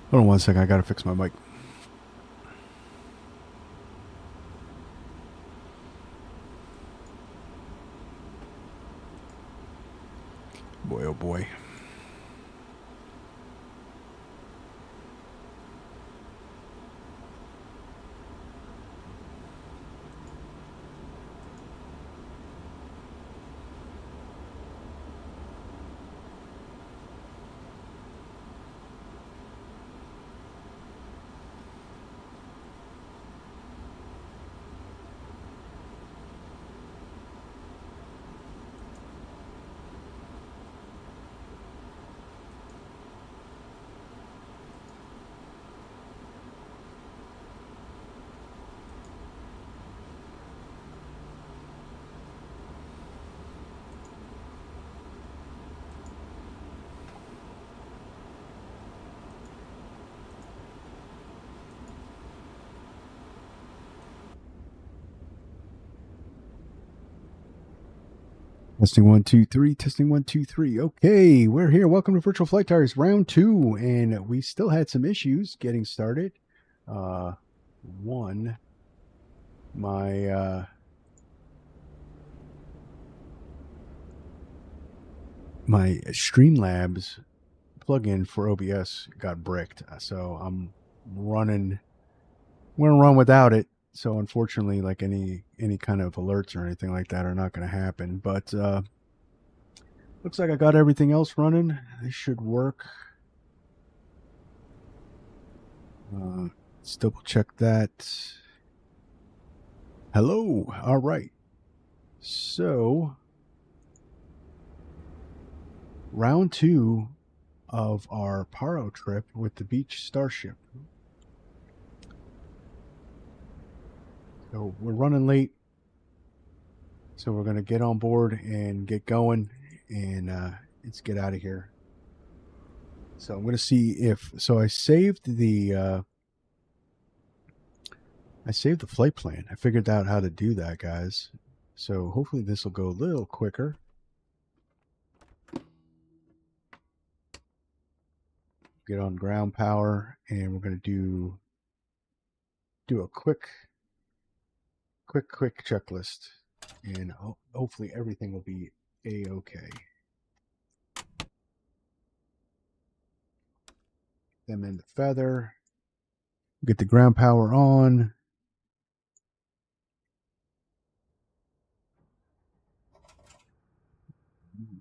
Hold on one second. I gotta fix my mic. Boy, oh boy. Testing 1 2 3. Testing 1 2 3. Okay, we're here. Welcome to Virtual Flight Tires Round 2, and we still had some issues getting started. One, my my Streamlabs plugin for OBS got bricked, so I'm running. We're gonna run without it. So unfortunately, like any kind of alerts or anything like that are not going to happen. But looks like I got everything else running. This should work. Let's double check that. Hello. All right. So, round 2 of our Paro trip with the Beech Starship. So, we're running late. So, we're going to get on board and get going, and let's get out of here. So, I'm going to see if. So, I saved the flight plan. I figured out how to do that, guys. So hopefully this will go a little quicker. Get on ground power, and we're going to do a quick checklist, and hopefully everything will be a-okay. Them in the feather. Get the ground power on.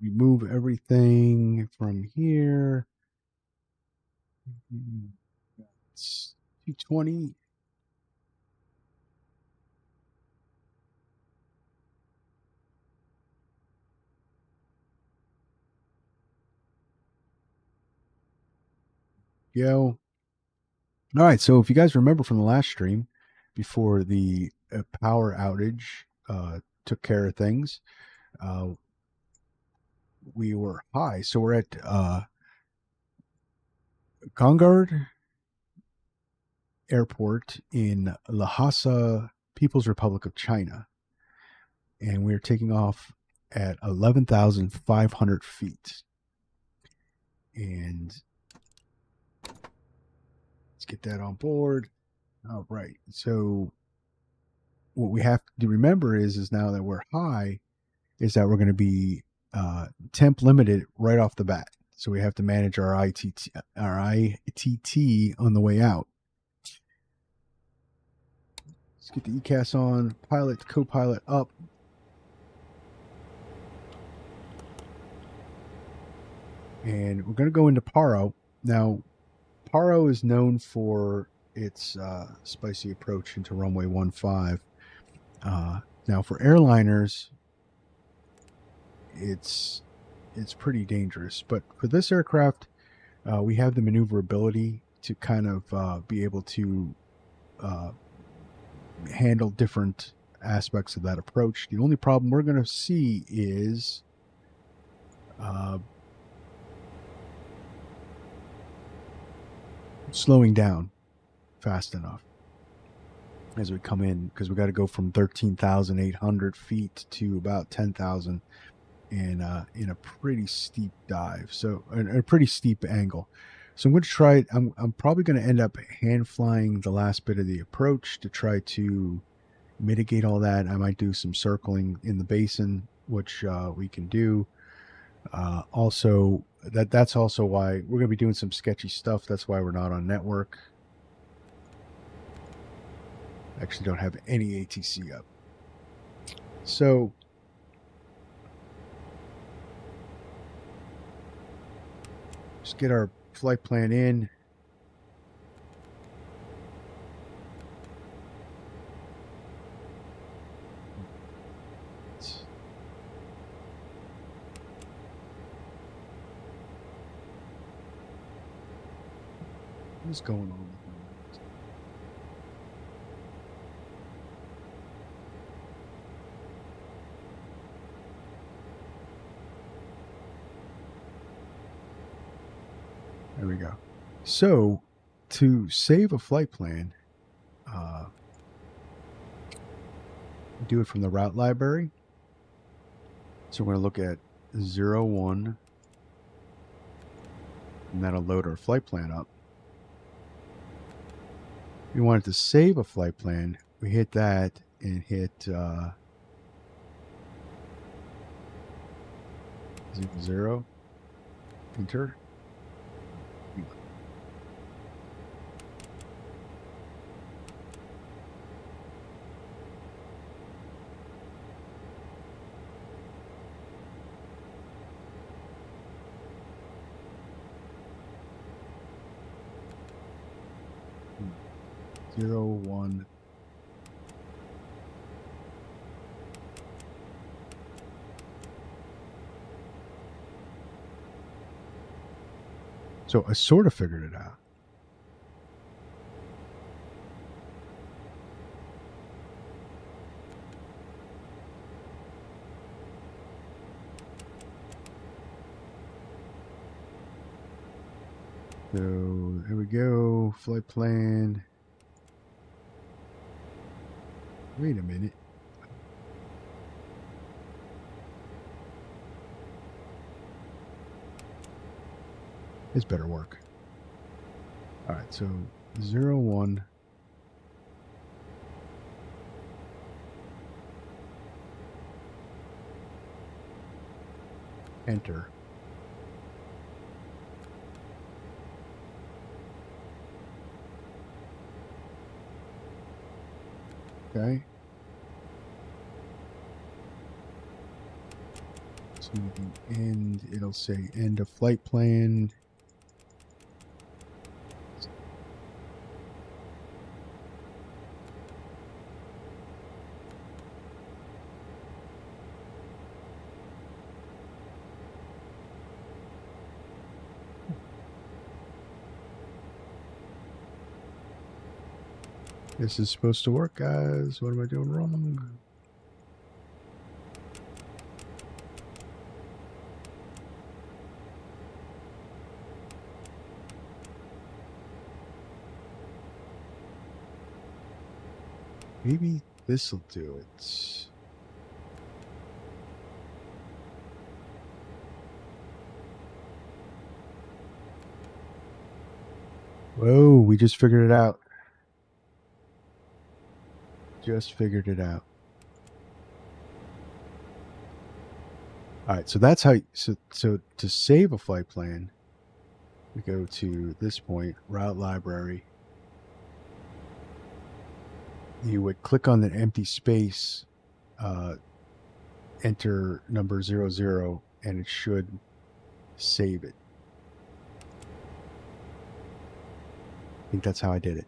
Remove everything from here. It's 220. Go. All right, so if you guys remember from the last stream, before the power outage took care of things, we were high. So we're at Gongard Airport in Lhasa, People's Republic of China, and we're taking off at 11,500 feet. And let's get that on board. All right, so what we have to remember is now that we're high, is that we're going to be temp limited right off the bat. So we have to manage our ITT on the way out. Let's get the ECAS on, pilot, co-pilot up. And we're going to go into Paro. Now, Paro is known for its spicy approach into runway 15. Now, for airliners, it's pretty dangerous. But for this aircraft, we have the maneuverability to kind of be able to handle different aspects of that approach. The only problem we're going to see is slowing down fast enough as we come in, because we got to go from 13,800 feet to about 10,000 in a pretty steep dive, so a pretty steep angle. So I'm going to try it. I'm probably going to end up hand flying the last bit of the approach to try to mitigate all that. I might do some circling in the basin, which we can do. Also, that's also why we're going to be doing some sketchy stuff. That's why we're not on network. I actually don't have any ATC up. So just get our flight plan in. What's going on with my notes? There we go. So to save a flight plan, do it from the route library. So we're going to look at 01, and that'll load our flight plan up. If we wanted to save a flight plan, we hit that and hit 0, enter. Zero, 1. So I sort of figured it out. So there we go. Flight plan. Wait a minute. This better work. All right, so 01. Enter. Okay. So at the end, it'll say end of flight plan. This is supposed to work, guys. What am I doing wrong? Maybe this will do it. Whoa, we just figured it out. Just figured it out. All right, so that's how. So to save a flight plan, we go to this point, route library. You would click on the empty space, enter number 00, and it should save it. I think that's how I did it.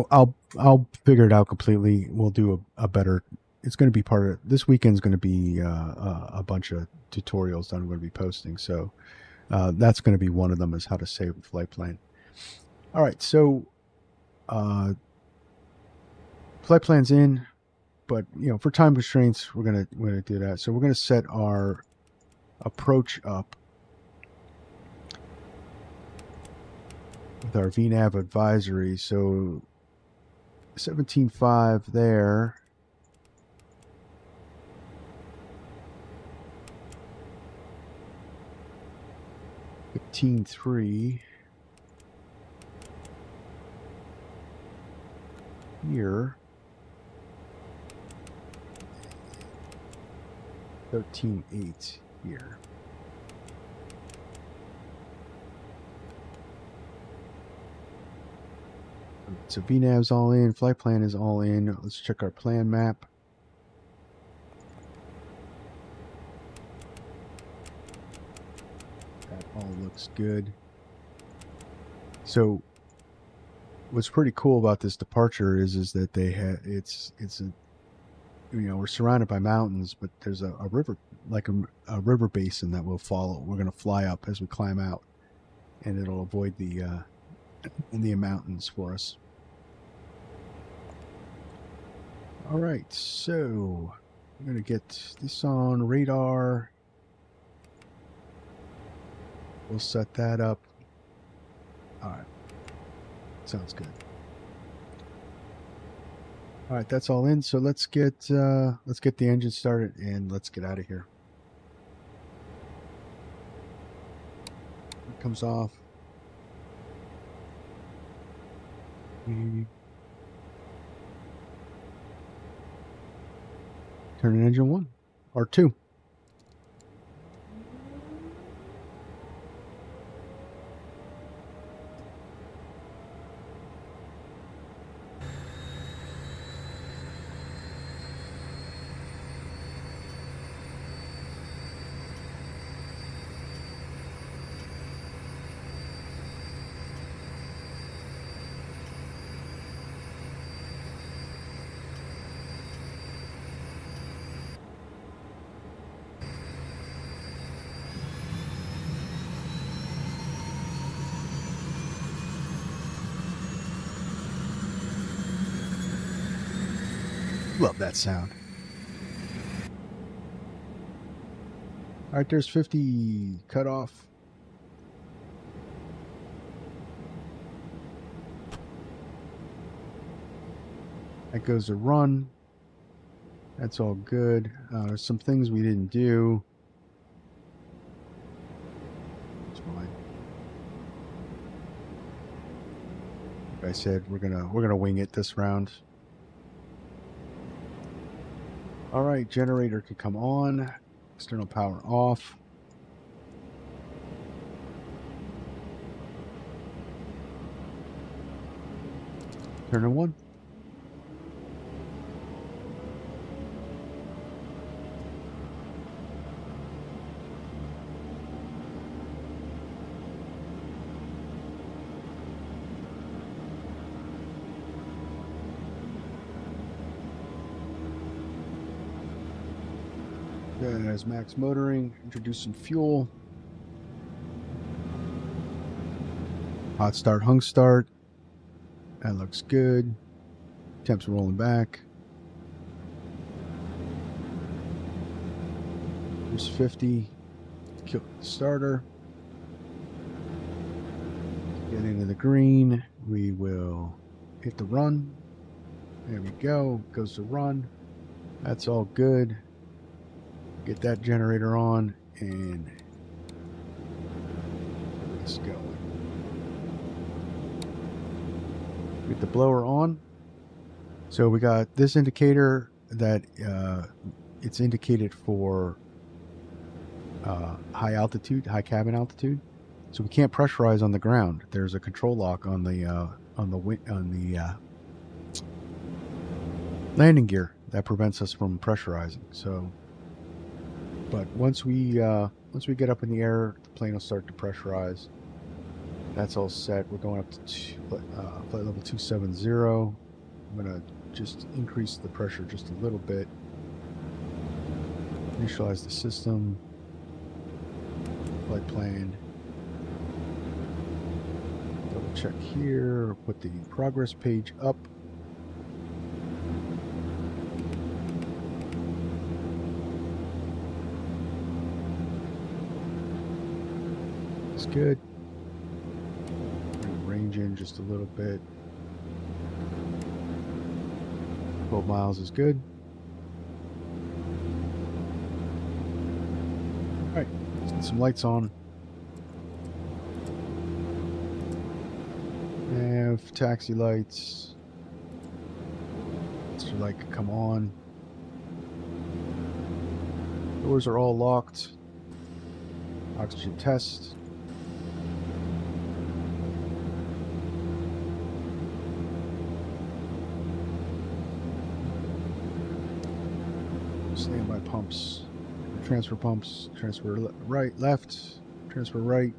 I'll figure it out completely. We'll do a better. It's going to be part of this weekend's going to be a bunch of tutorials that I'm going to be posting. So that's going to be one of them, is how to save a flight plan. All right, so flight plan's in, but for time constraints, we're gonna do that. So we're gonna set our approach up with our VNAV advisory. So 17.5 there. $15.3. here. 13.8 here. So VNAV's all in, flight plan is all in. Let's check our plan map. That all looks good. So what's pretty cool about this departure is that they have it's a, you know, we're surrounded by mountains, but there's a river, like a river basin that we'll follow. We're going to fly up as we climb out, and it'll avoid the mountains for us. All right, so I'm going to get this on radar. We'll set that up. All right, sounds good. All right, that's all in. So let's get the engine started and let's get out of here. It comes off. Turn in engine 1 or 2. Love that sound. All right, there's 50 cutoff. That goes to run. That's all good. There's some things we didn't do. It's fine. Like I said, we're gonna wing it this round. All right, generator can come on. External power off. Turn on 1. There's max motoring. Introduce some fuel. Hot start, hung start. That looks good. Temps rolling back. There's 50. Kill the starter. Get into the green. We will hit the run. There we go. Goes to run. That's all good. Get that generator on and let's go. Get the blower on. So we got this indicator that it's indicated for high altitude, high cabin altitude. So we can't pressurize on the ground. There's a control lock on the landing gear that prevents us from pressurizing. So, but once we get up in the air, the plane will start to pressurize. That's all set. We're going up to flight level 270. I'm going to just increase the pressure just a little bit. Initialize the system. Flight plan. Double check here. Put the progress page up. It's good. Range in just a little bit. 12 miles is good. All right, let's get some lights on. Have taxi lights. Pressure light can come on. Doors are all locked. Oxygen test. Standby pumps. Transfer pumps. Transfer right, left. Transfer right.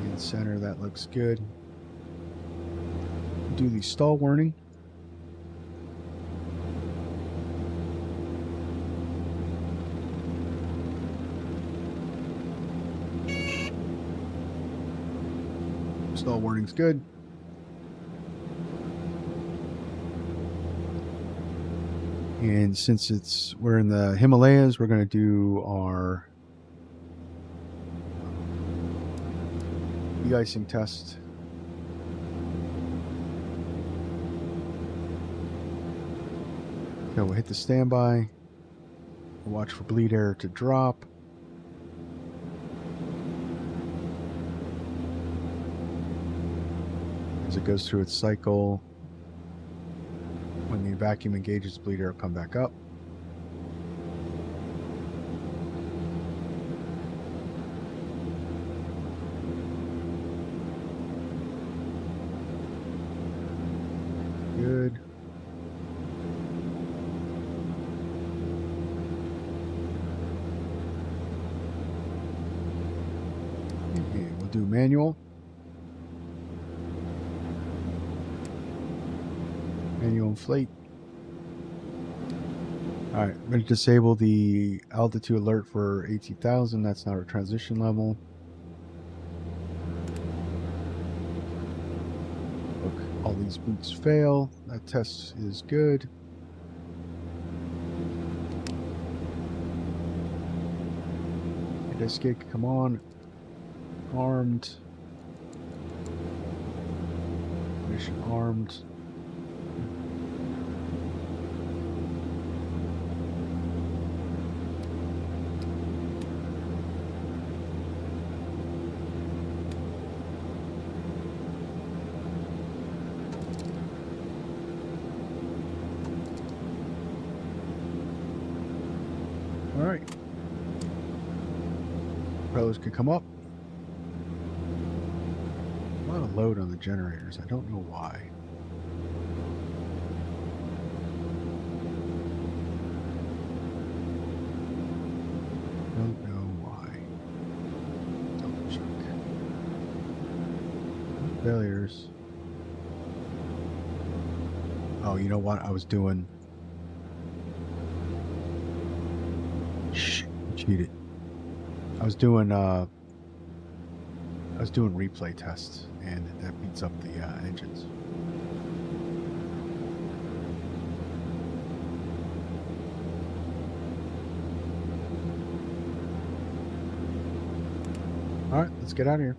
And center, that looks good. Do the stall warning. Stall warning's good. And since we're in the Himalayas, we're going to do our de-icing test. Okay, we'll hit the standby. We'll watch for bleed air to drop. As it goes through its cycle, when the vacuum engages, bleed air will come back up. Good. Okay, we'll do manual. Manual inflate. All right, I'm going to disable the altitude alert for 18,000. That's not our transition level. Look, all these boots fail. That test is good. Escape, come on. Armed. Mission armed. All right. Propellers can come up. A lot of load on the generators. I don't know why. Don't know why. Double check. Failures. Oh, you know what? I was doing. Cheated. I was doing replay tests, and that beats up the engines. All right, let's get out of here.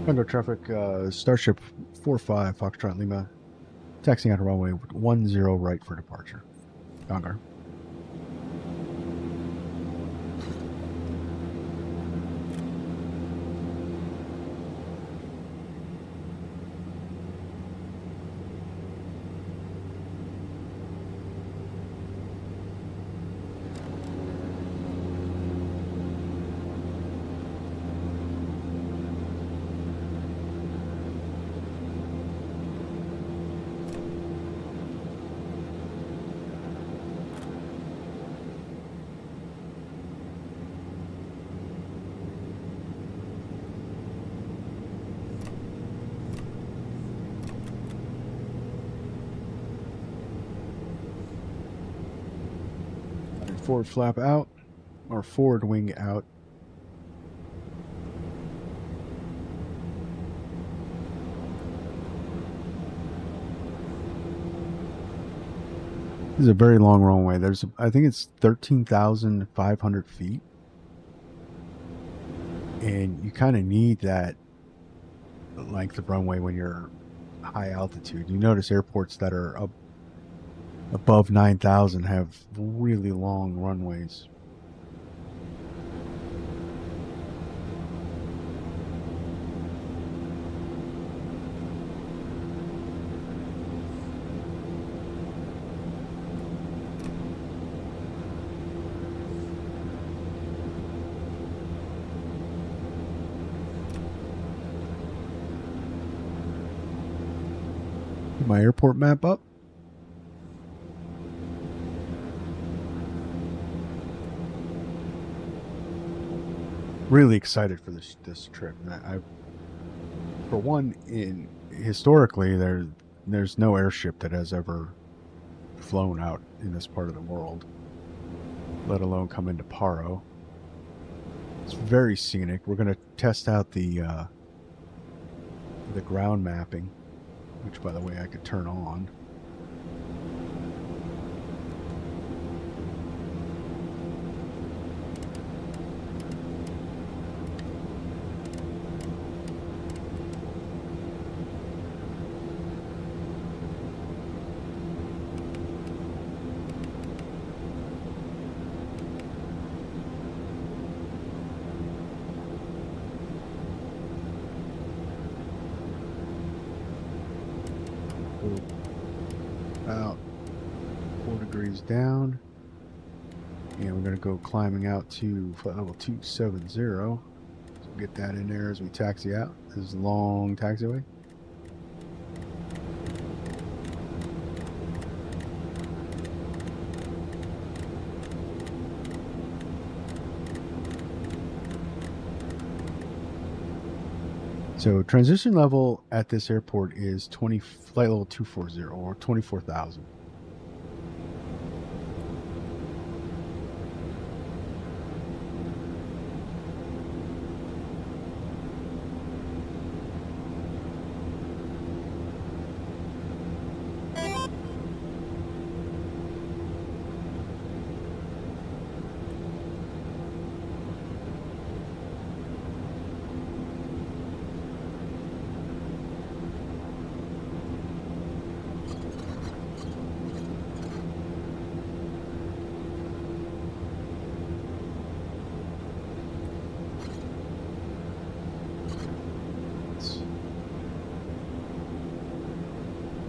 Under traffic, Starship 45 Foxtrot Lima, taxiing out of runway 10 right for departure. Gongar. Forward flap out, or forward wing out. This is a very long runway. I think it's 13,500 feet. And you kind of need that length of runway when you're high altitude. You notice airports that are up above 9,000 have really long runways. My airport map up. Really excited for this trip. I for one, historically there's no airship that has ever flown out in this part of the world, let alone come into Paro. It's very scenic. We're going to test out the ground mapping, which, by the way, I could turn on. About 4 degrees down, and we're going to go climbing out to flight level 270. So get that in there as we taxi out. This is a long taxiway. So transition level at this airport is flight level 240 or 24,000.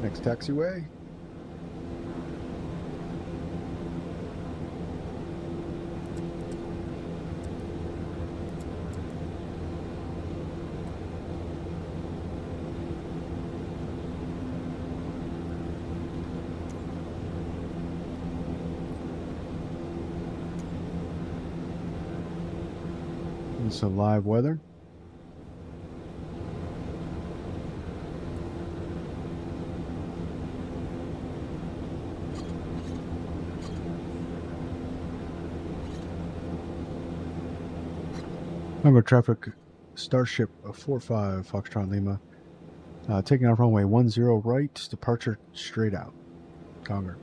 Next taxiway. And some live weather. Number traffic, Starship 45 Foxtrot Lima, taking off runway 10 right, departure straight out. Conger.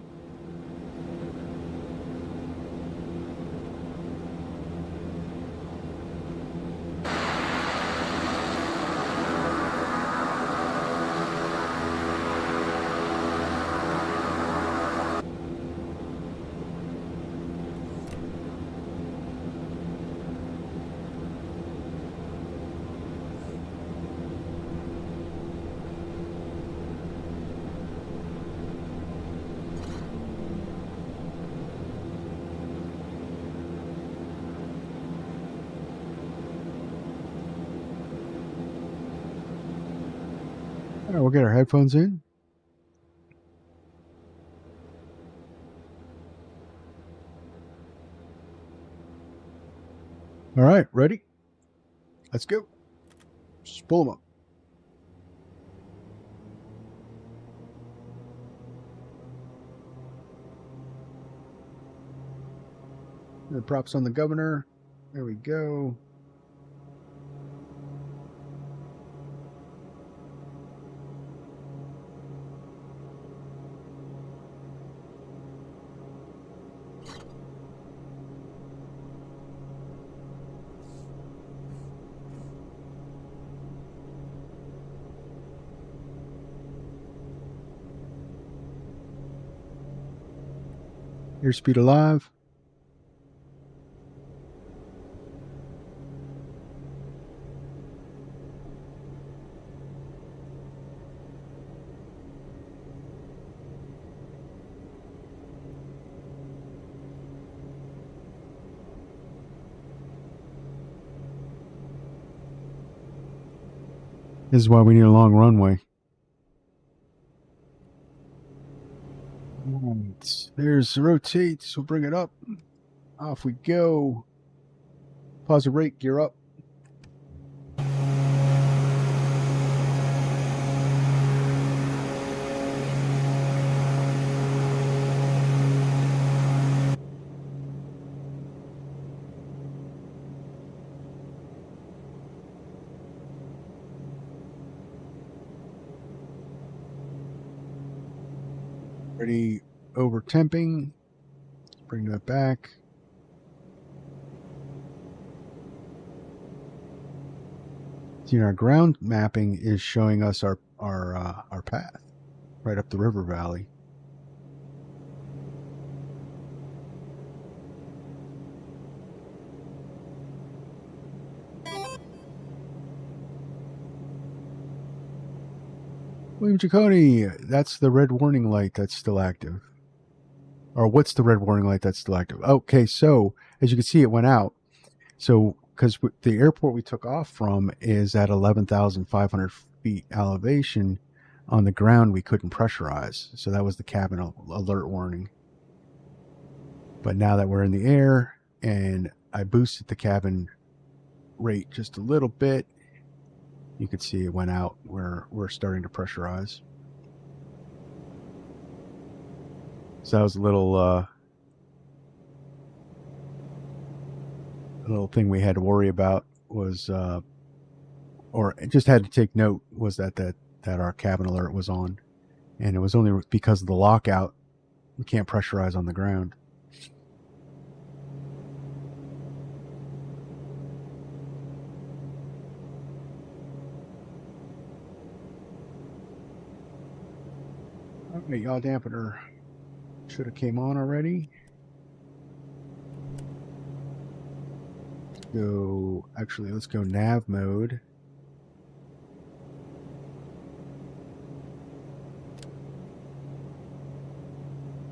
All right, we'll get our headphones in. All right, ready? Let's go. Just pull them up. The props on the governor. There we go. Airspeed alive. This is why we need a long runway. There's rotates. We'll bring it up. Off we go. Pause the rate. Gear up. Already over temping. Bring that back. See, our ground mapping is showing us our path right up the river valley. William Giacone, that's the red warning light that's still active. Or what's the red warning light that's still active? Okay, so as you can see, it went out. So because the airport we took off from is at 11,500 feet elevation, on the ground we couldn't pressurize. So that was the cabin alert warning. But now that we're in the air and I boosted the cabin rate just a little bit, you could see it went out. We're starting to pressurize. So that was a little thing we had to worry about was, or just had to take note, was that our cabin alert was on, and it was only because of the lockout. We can't pressurize on the ground. Okay, yaw dampener should have came on already. So actually, let's go nav mode.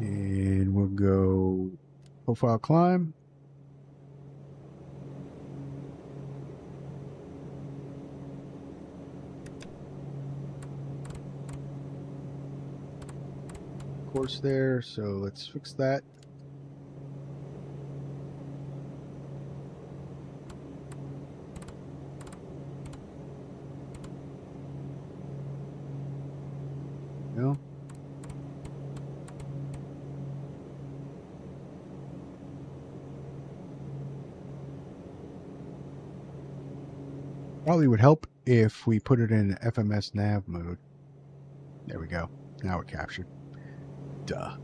And we'll go profile climb. Course there, so let's fix that. No. Probably would help if we put it in FMS nav mode. There we go. Now we're captured. Duh.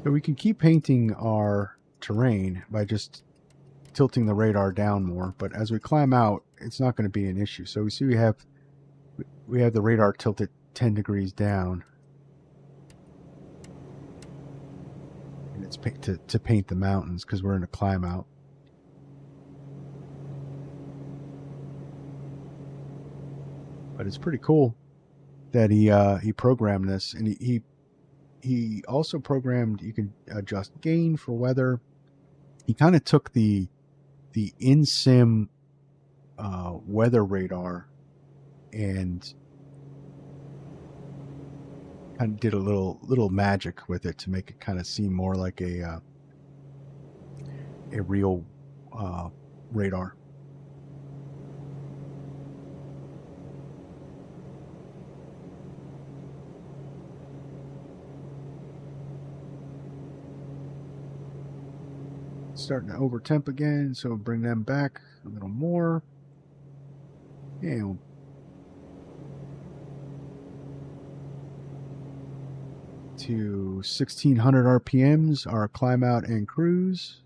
So we can keep painting our terrain by just tilting the radar down more, but as we climb out, it's not going to be an issue. So we see we have the radar tilted 10 degrees down. And it's to paint the mountains because we're in a climb out. But it's pretty cool that he programmed this, and he also programmed, you can adjust gain for weather. He kind of took the in-sim weather radar and kind of did a little magic with it to make it kind of seem more like a real radar. Starting to over temp again, so bring them back a little more. And to 1600 RPMs, our climb out and cruise.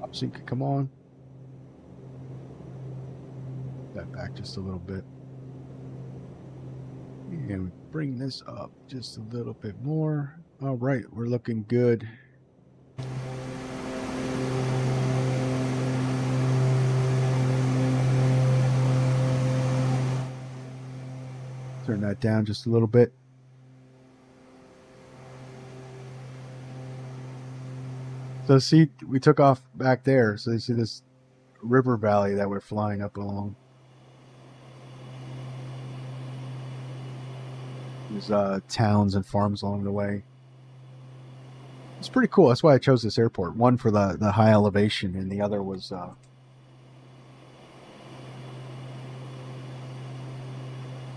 Top sync could come on. That back just a little bit. And bring this up just a little bit more. All right, we're looking good. Turn that down just a little bit. So see, we took off back there. So you see this river valley that we're flying up along. There's towns and farms along the way. It's pretty cool. That's why I chose this airport. One for the high elevation, and the other was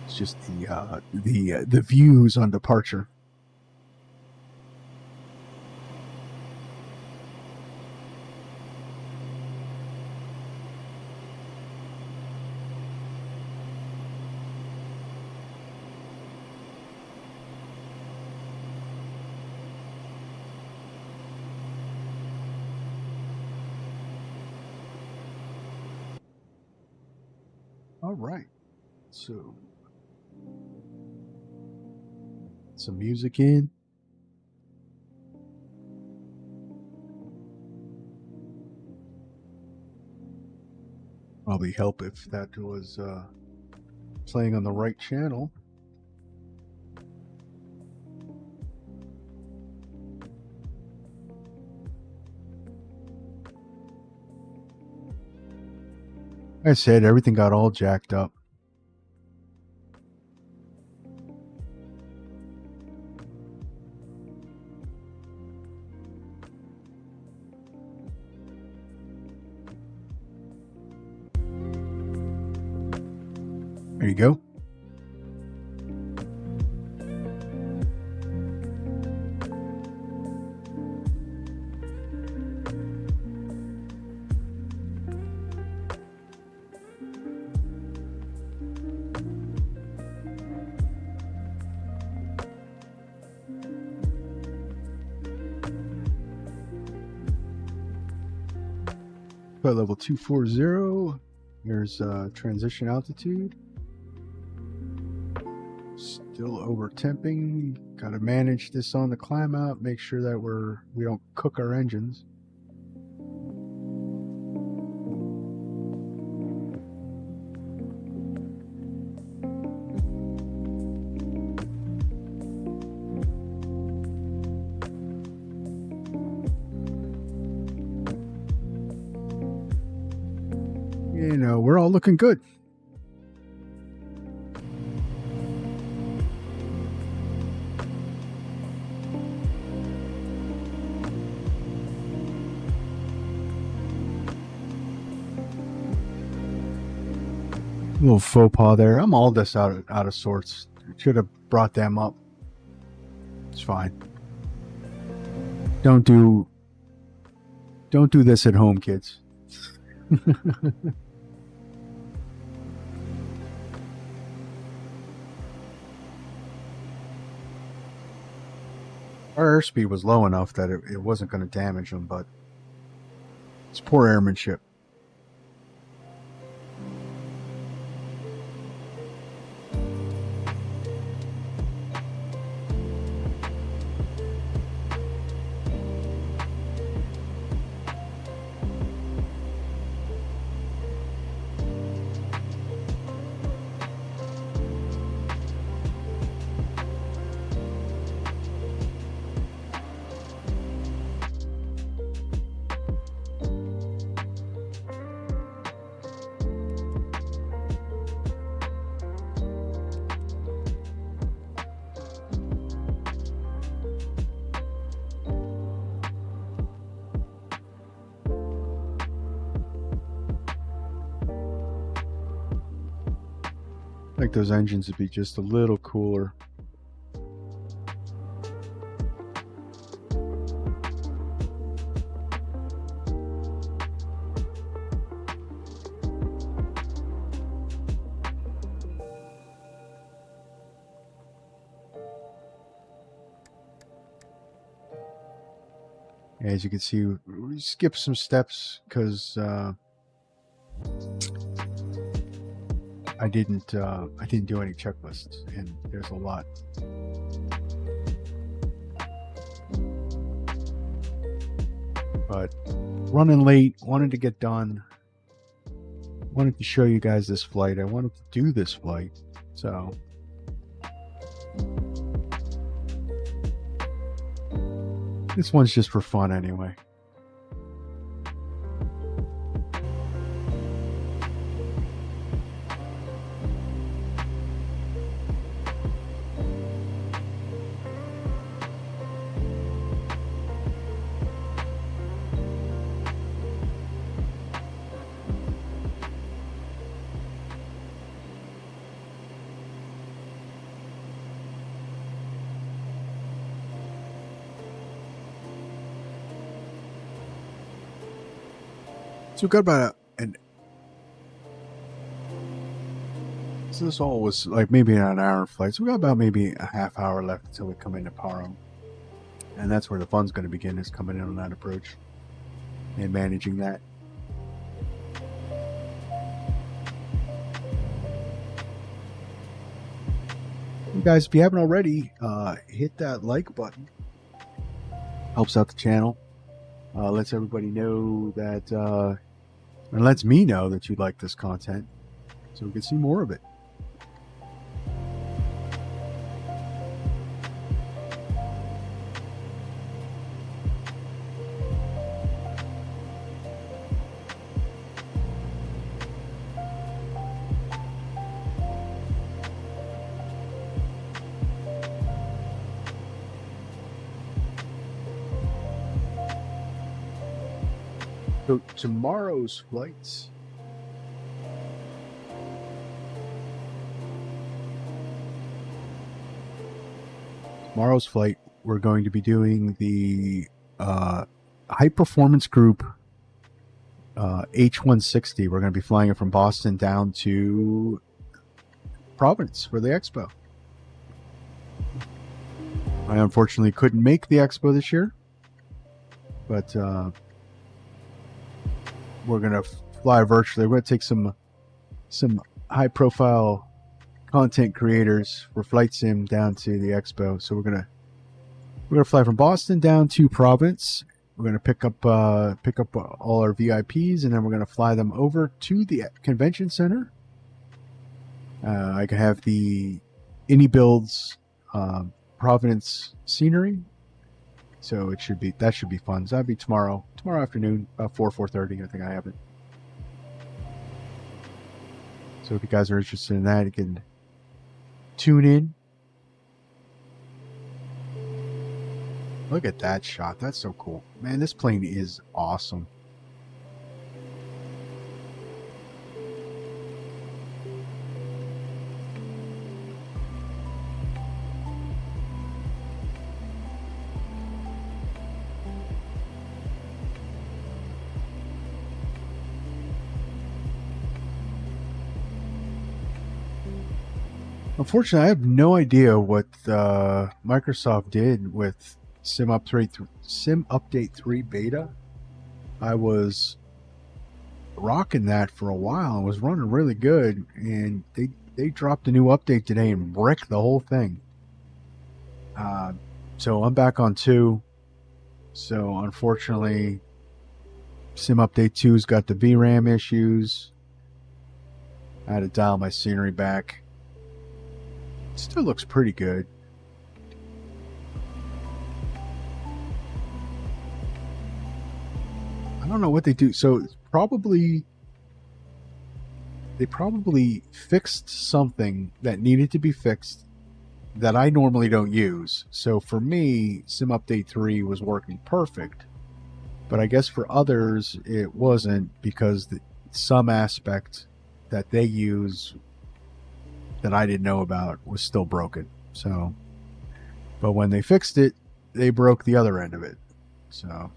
it's just the views on departure. All right, so some music in. Probably help if that was playing on the right channel. Like I said, everything got all jacked up. There you go. Flight level 240. Here's transition altitude. Still over temping. Got to manage this on the climb out. Make sure that we don't cook our engines. You know, we're all looking good. Little faux pas there. I'm all this out of sorts. Should have brought them up. It's fine. Don't do this at home, kids. Our airspeed was low enough that it wasn't going to damage them, but it's poor airmanship. Like those engines would be just a little cooler. As you can see, we skipped some steps because I didn't do any checklists, and there's a lot. But running late, wanted to get done. Wanted to show you guys this flight. I wanted to do this flight, so This one's just for fun anyway. So we've got about so this all was like maybe an hour flight. So we got about maybe a half hour left until we come into Paro. And that's where the fun's going to begin, is coming in on that approach and managing that. You guys, if you haven't already, hit that like button. Helps out the channel. Lets everybody know that, and lets me know that you like this content, so we can see more of it. So tomorrow's flights. Tomorrow's flight, we're going to be doing the high performance group H160. We're going to be flying it from Boston down to Providence for the expo. I unfortunately couldn't make the expo this year, but we're going to fly virtually. We're going to take some high profile content creators for Flight Sim down to the expo. So we're gonna fly from Boston down to Providence. We're gonna pick up all our VIPs, and then we're gonna fly them over to the convention center. I can have the Indie Builds Providence scenery. So that should be fun. So that'll be tomorrow afternoon, about 4:30. I think I have it. So if you guys are interested in that, you can tune in. Look at that shot. That's so cool. Man, this plane is awesome. Unfortunately, I have no idea what Microsoft did with Sim Update 3 beta. I was rocking that for a while and was running really good, and they dropped a new update today and bricked the whole thing. So I'm back on 2. So unfortunately, Sim Update 2's got the VRAM issues. I had to dial my scenery back. Still looks pretty good. I don't know what they do. So it's they probably fixed something that needed to be fixed that I normally don't use. So for me, Sim Update 3 was working perfect. But I guess for others, it wasn't, because some aspect that they use that I didn't know about was still broken. So, but when they fixed it, they broke the other end of it. So,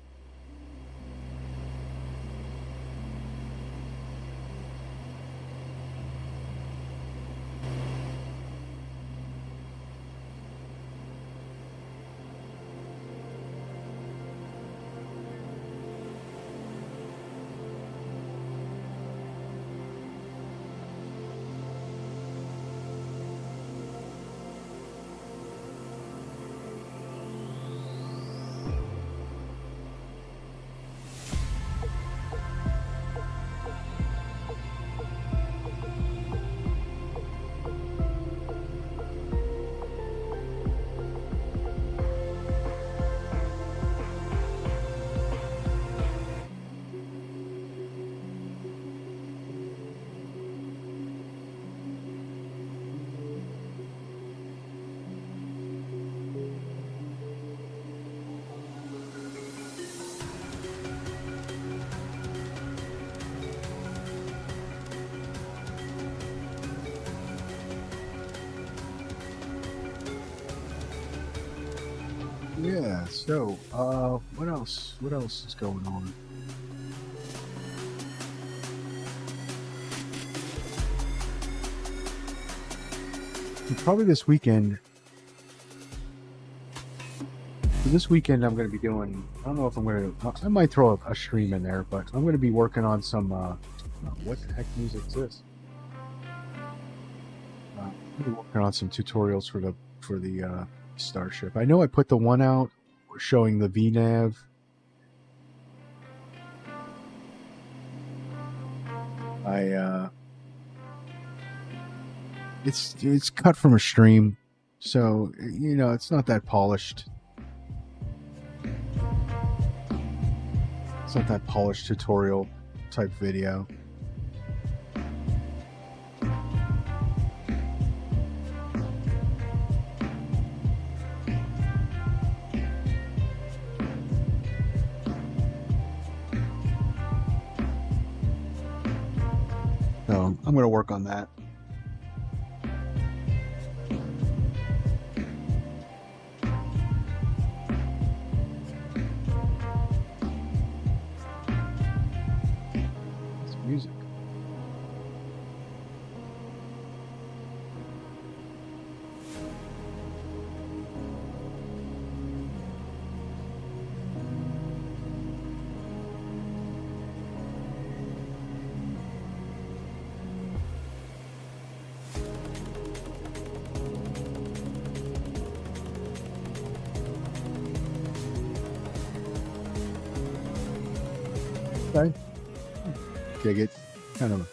So, what else? What else is going on? Probably this weekend. This weekend, I'm going to be doing. I don't know if I'm going to. I might throw a stream in there, but I'm going to be working on some. What the heck music is this? I'm going to be working on some tutorials for the Starship. I know I put the one out showing the VNAV. It's cut from a stream, so it's not that polished. It's not that polished tutorial type video. So I'm going to work on that. Music. Okay. Dig it. Kind of.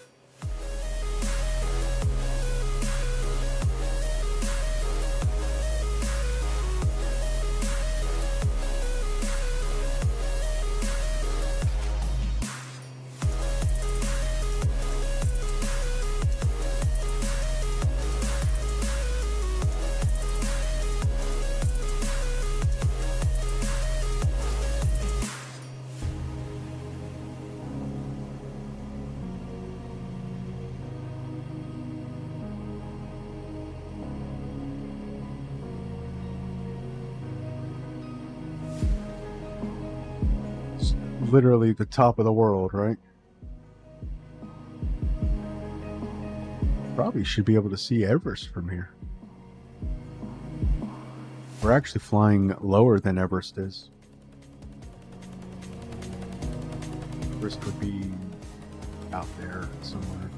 Literally the top of the world, right? Probably should be able to see Everest from here. We're actually flying lower than Everest is. Everest would be out there somewhere.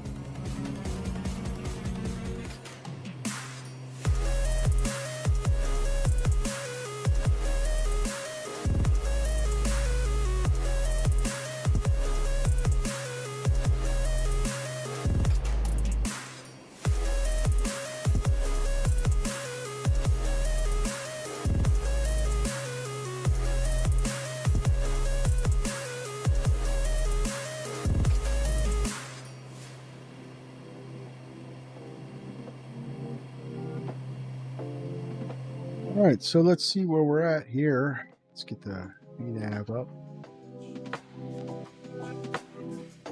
All right, so let's see where we're at here. Let's get the VNAV up.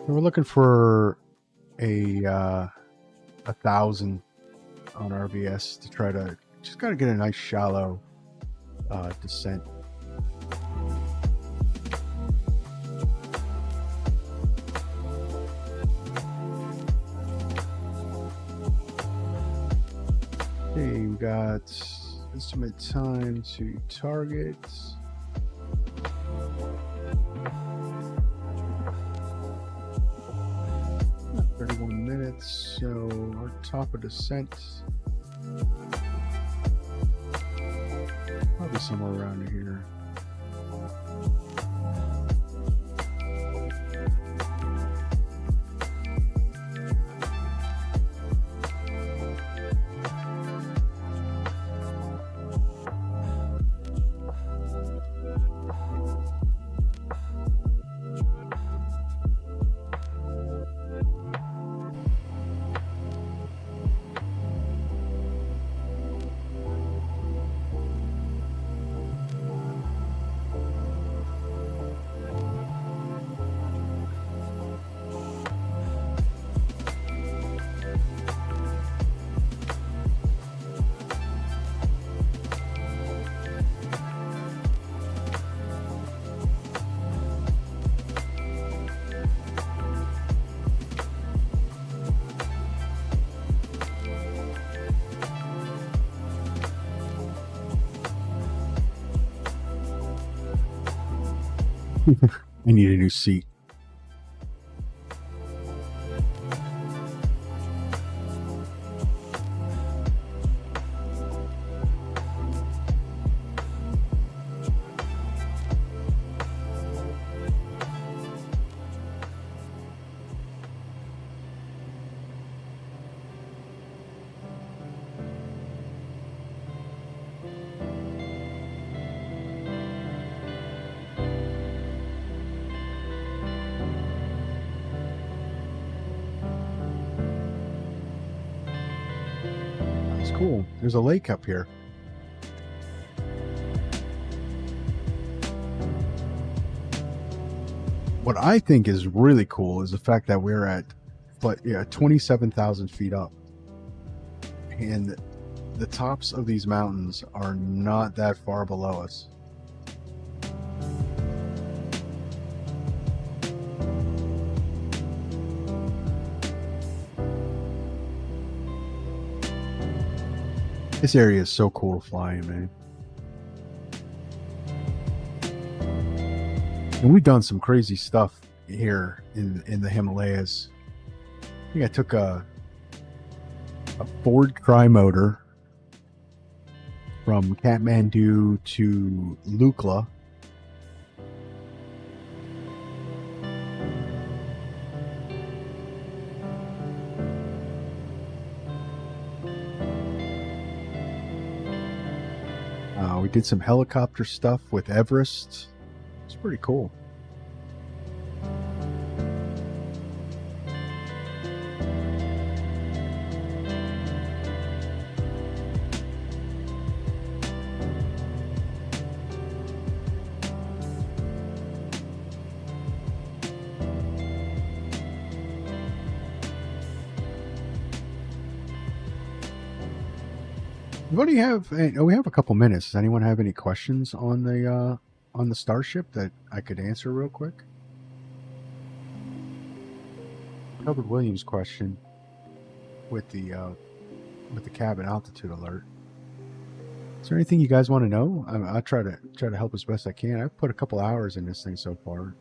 We're looking for a 1,000 on RVS to try to just gotta get a nice shallow descent. Okay, we got estimate time to target. About 31 minutes, so our top of descent probably somewhere around here. I need a new seat. That's cool. There's a lake up here. What I think is really cool is the fact that we're at 27,000 feet up. And the tops of these mountains are not that far below us. This area is so cool to fly in, man. And we've done some crazy stuff here in the Himalayas. I think I took a Ford tri-motor from Kathmandu to Lukla. We did some helicopter stuff with Everest. It's pretty cool. What do you have? We have a couple minutes. Does anyone have any questions on the Starship that I could answer real quick? Covered Williams' question with the cabin altitude alert. Is there anything you guys want to know? I'll try to help as best I can. I've put a couple hours in this thing so far.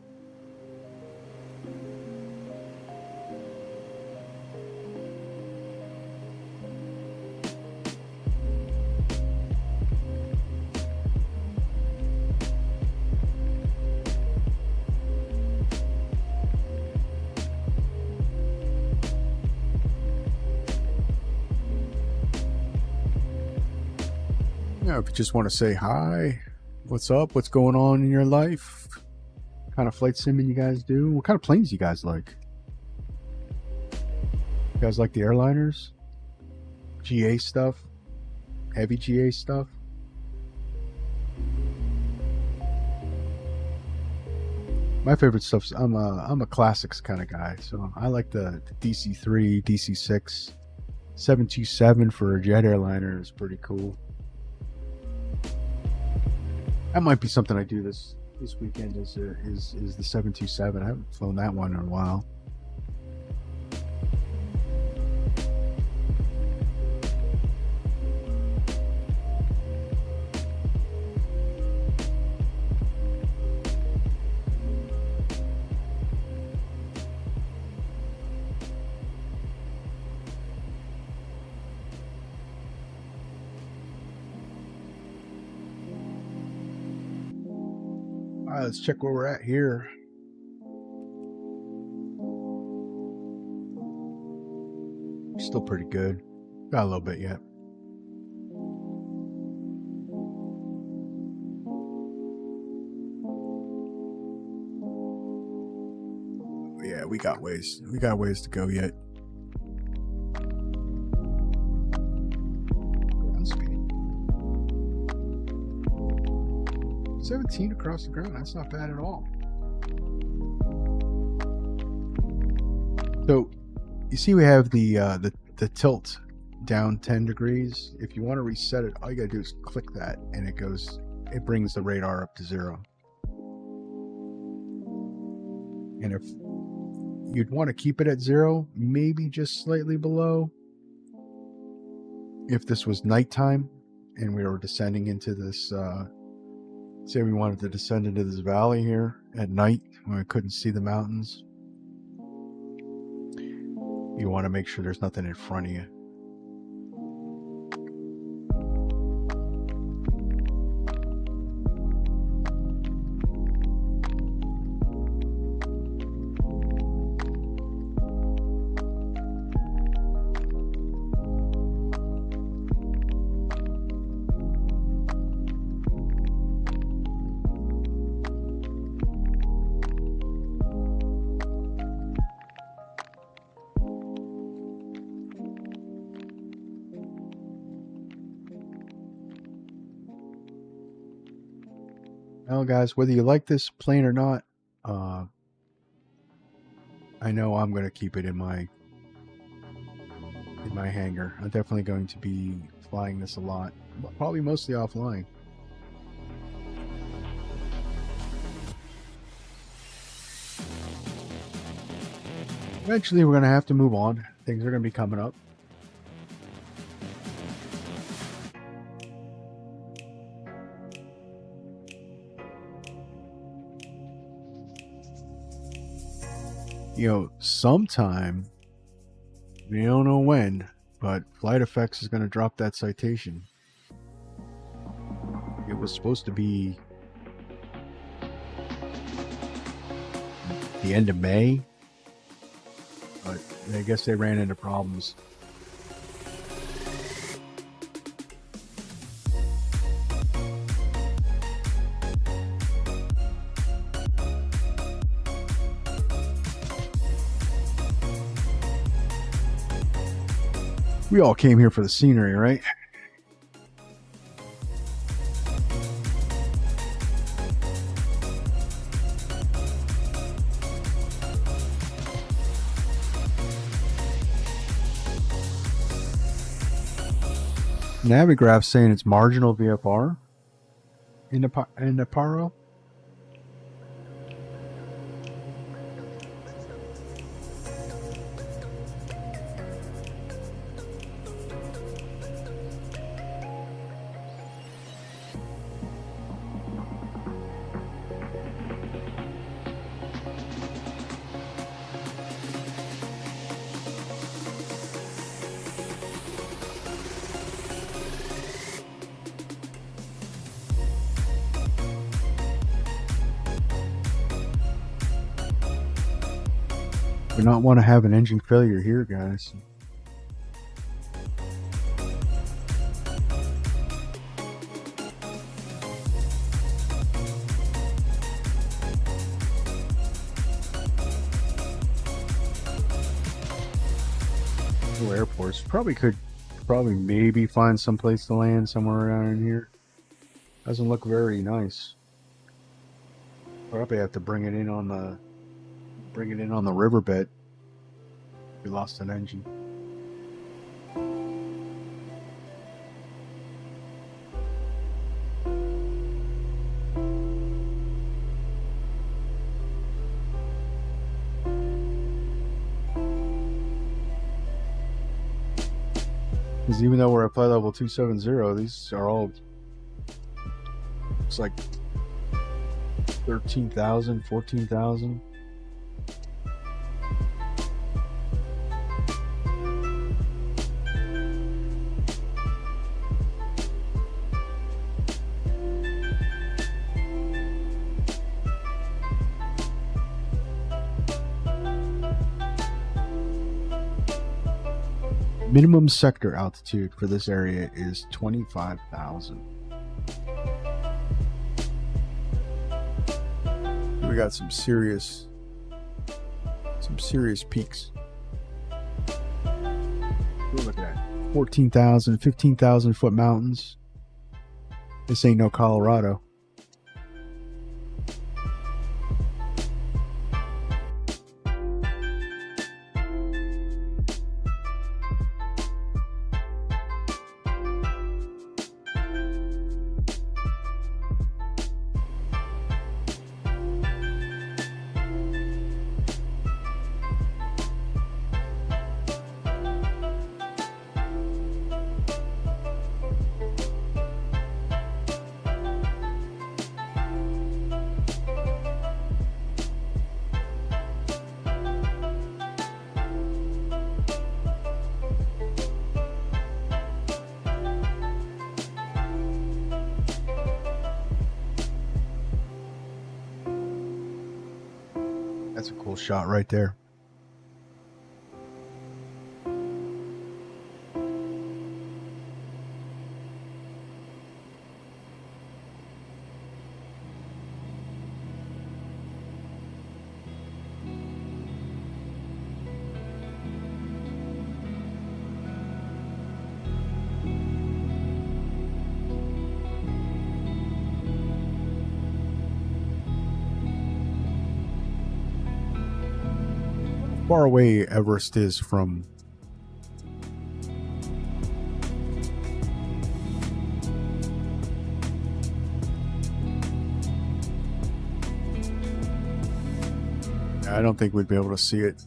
If you just want to say hi, what's up, what's going on in your life, what kind of flight simming you guys do, what kind of planes you guys like? You guys like the airliners? GA stuff? Heavy GA stuff? My favorite stuff's I'm a classics kind of guy, so I like the DC-3, DC-6, 727 for a jet airliner is pretty cool. That might be something I do this weekend. Is the 727? I haven't flown that one in a while. All right, let's check where we're at here. Still pretty good. Got a little bit yet. Yeah, we got ways to go yet. 17 across the ground. That's not bad at all. So you see we have the tilt down 10 degrees. If you want to reset it, all you gotta do is click that and it brings the radar up to 0. And if you'd want to keep it at 0, maybe just slightly below, if this was nighttime and we were descending into this Say we wanted to descend into this valley here at night when we couldn't see the mountains. You want to make sure there's nothing in front of you. Well, guys, whether you like this plane or not, I know I'm going to keep it in my hangar. I'm definitely going to be flying this a lot, probably mostly offline. Eventually, we're going to have to move on. Things are going to be coming up. You know, sometime, we don't know when, but Flight Effects is going to drop that citation. It was supposed to be the end of May, but I guess they ran into problems. We all came here for the scenery, right? Navigraph saying it's marginal VFR in the Paro. We not want to have an engine failure here, guys. Airports probably maybe find some place to land somewhere around in here. Doesn't look very nice. Probably have to bring it in on the riverbed. We lost an engine. Because even though we're at flight level 270, these are all, looks like 13,000, 14,000. Minimum sector altitude for this area is 25,000. We got some serious peaks. We're looking at 14,000, 15,000 foot mountains. This ain't no Colorado. That's a cool shot right there. Far away Everest is from I don't think we'd be able to see it.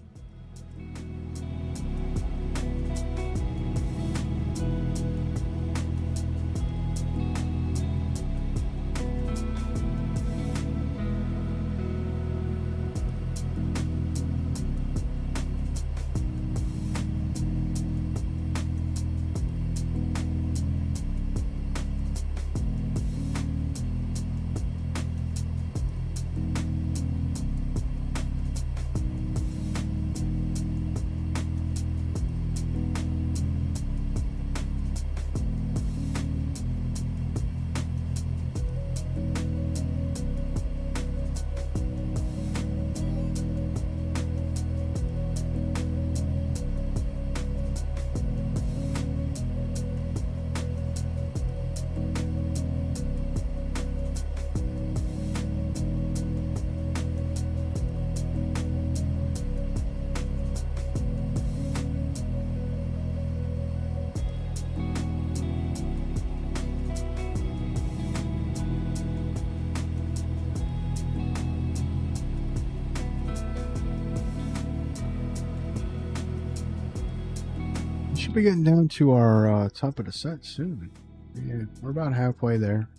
Should be getting down to our top of descent soon. Yeah, we're about halfway there.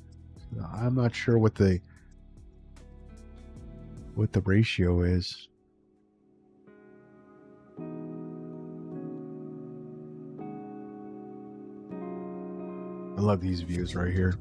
So I'm not sure what the ratio is. I love these views right here.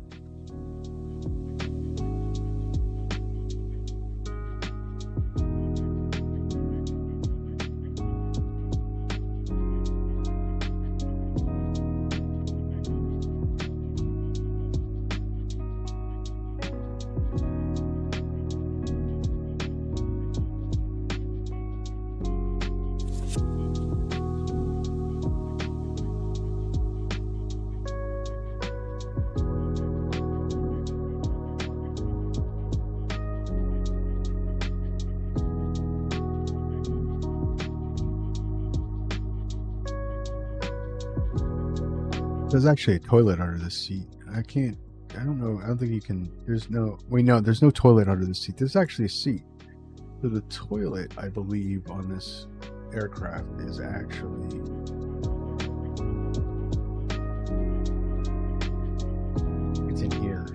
There's actually a toilet under the seat. I don't know. I don't think you can. There's no toilet under the seat. There's actually a seat. So the toilet, I believe, on this aircraft is actually it's in here.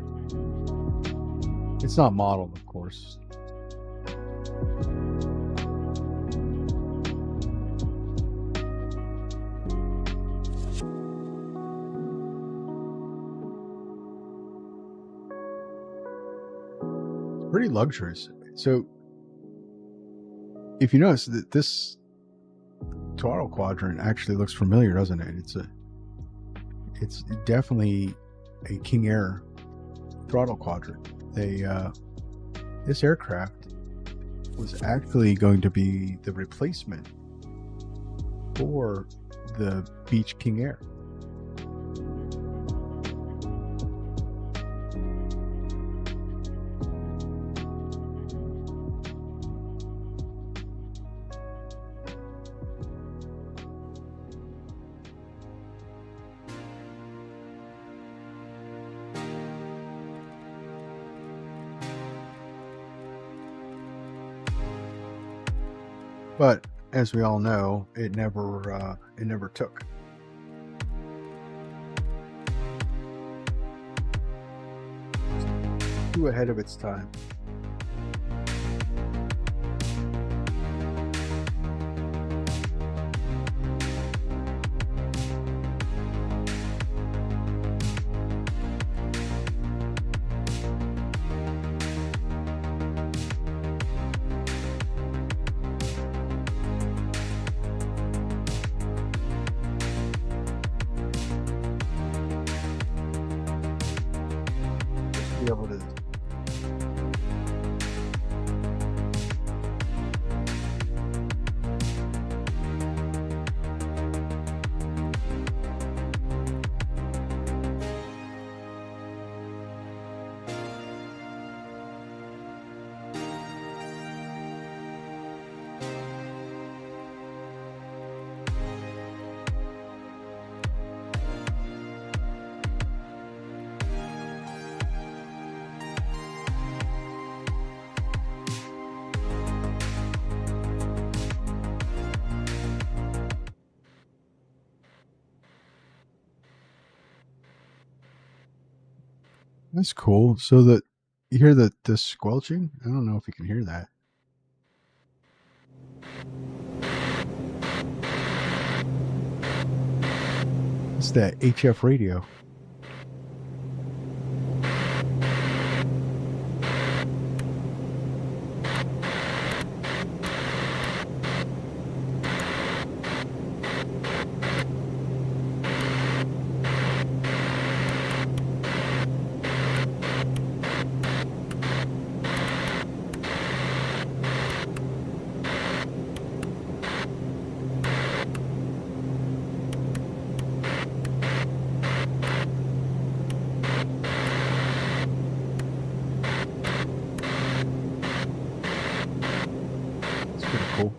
It's not modeled, of course. Pretty luxurious. So if you notice that this throttle quadrant actually looks familiar, doesn't it? It's definitely a King Air throttle quadrant. This aircraft was actually going to be the replacement for the Beech King Air. But as we all know, it never took. Too ahead of its time. That's cool. So that you hear the squelching? I don't know if you can hear that. It's that HF radio. It's pretty cool.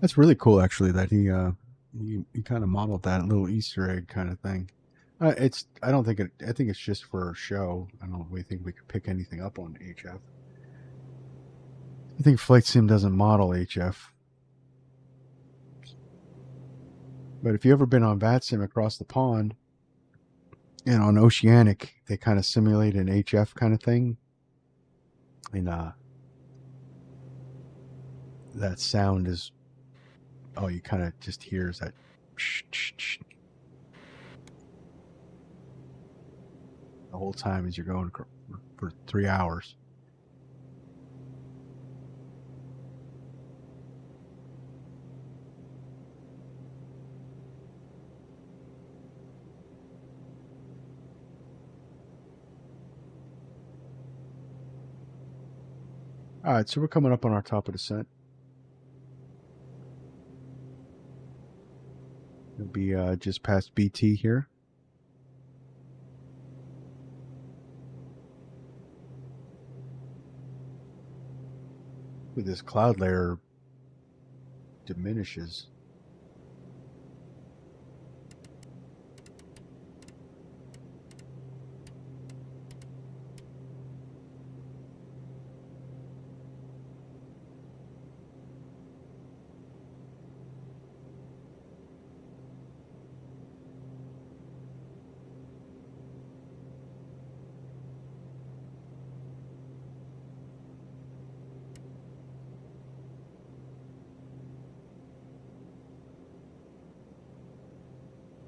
That's really cool, actually. That he kind of modeled that little Easter egg kind of thing. It's I don't think it. I think it's just for show. I don't really think we could pick anything up on HF. I think Flight Sim doesn't model HF. But if you ever been on VATSIM across the pond and on Oceanic, they kind of simulate an HF kind of thing, and that sound is you kind of just hears that the whole time as you're going for 3 hours. All right, so we're coming up on our top of descent. It'll be just past BT here. This cloud layer diminishes.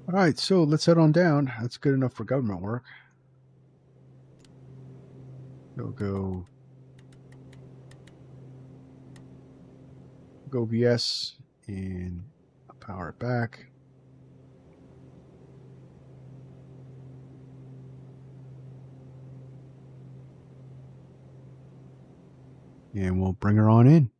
All right, so let's head on down. That's good enough for government work. We'll go VS and power it back. And we'll bring her on in.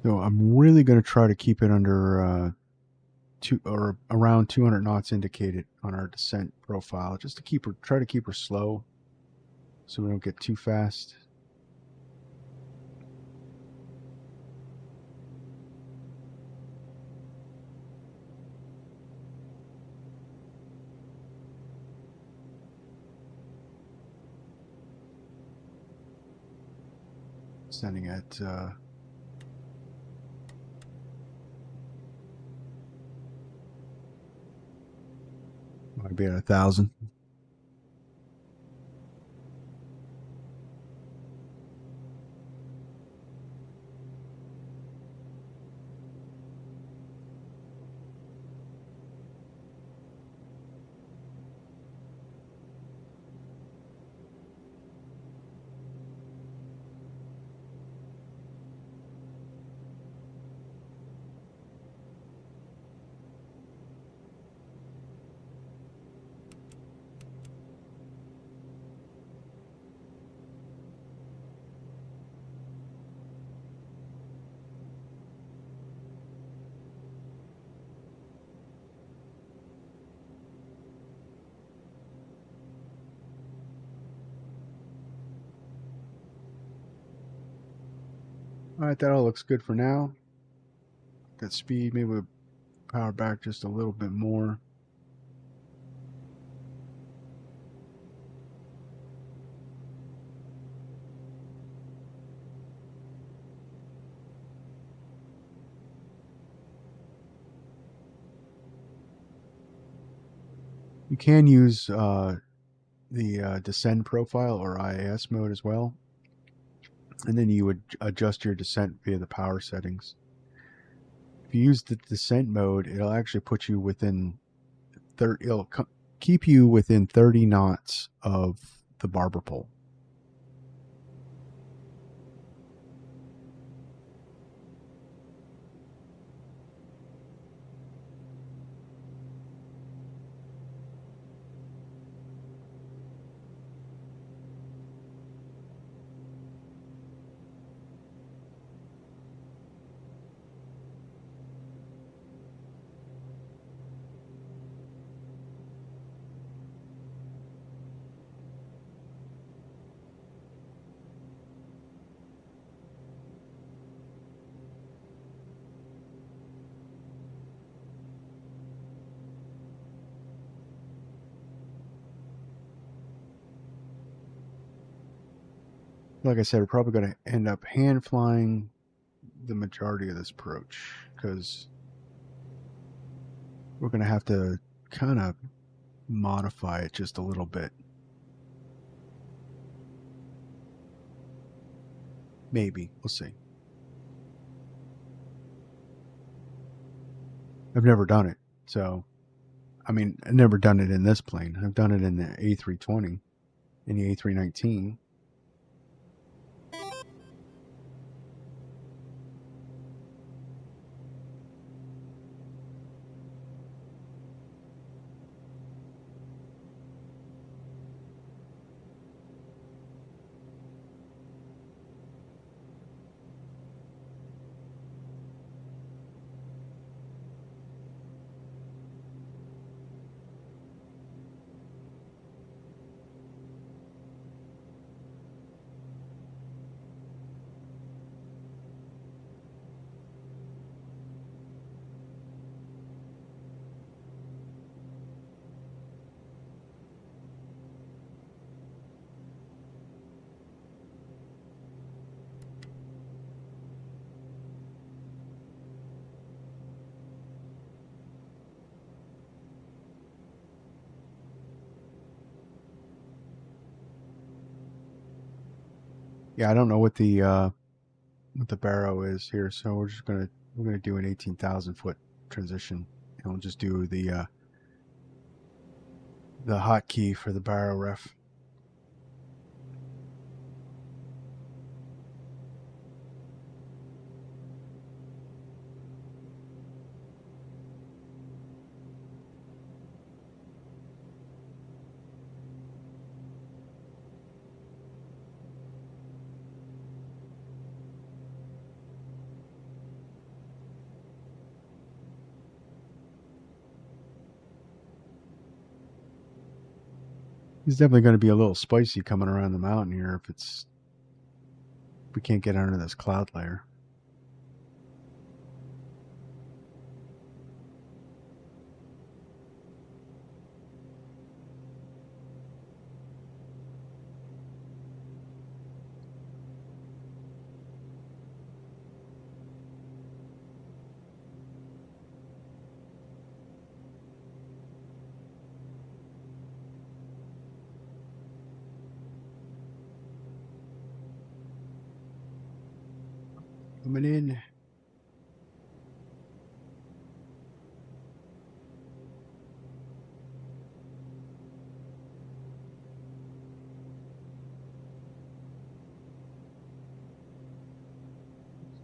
So I'm really going to try to keep it under around 200 knots indicated on our descent profile, just to try to keep her slow, so we don't get too fast. Sending at might be at 1,000. All right, that all looks good for now. Got speed, maybe we'll power back just a little bit more. You can use the descend profile or IAS mode as well, and then you would adjust your descent via the power settings. If you use the descent mode, it'll actually put you within 30. It'll keep you within 30 knots of the barber pole. Like I said, we're probably going to end up hand flying the majority of this approach because we're going to have to kind of modify it just a little bit. Maybe. We'll see. I've never done it. So, I mean, I've never done it in this plane. I've done it in the A320, in the A319. Yeah, I don't know what the barrow is here, so we're gonna do an 18,000 foot transition, and we'll just do the hotkey for the barrow ref. It's definitely going to be a little spicy coming around the mountain here if we can't get under this cloud layer. Coming in.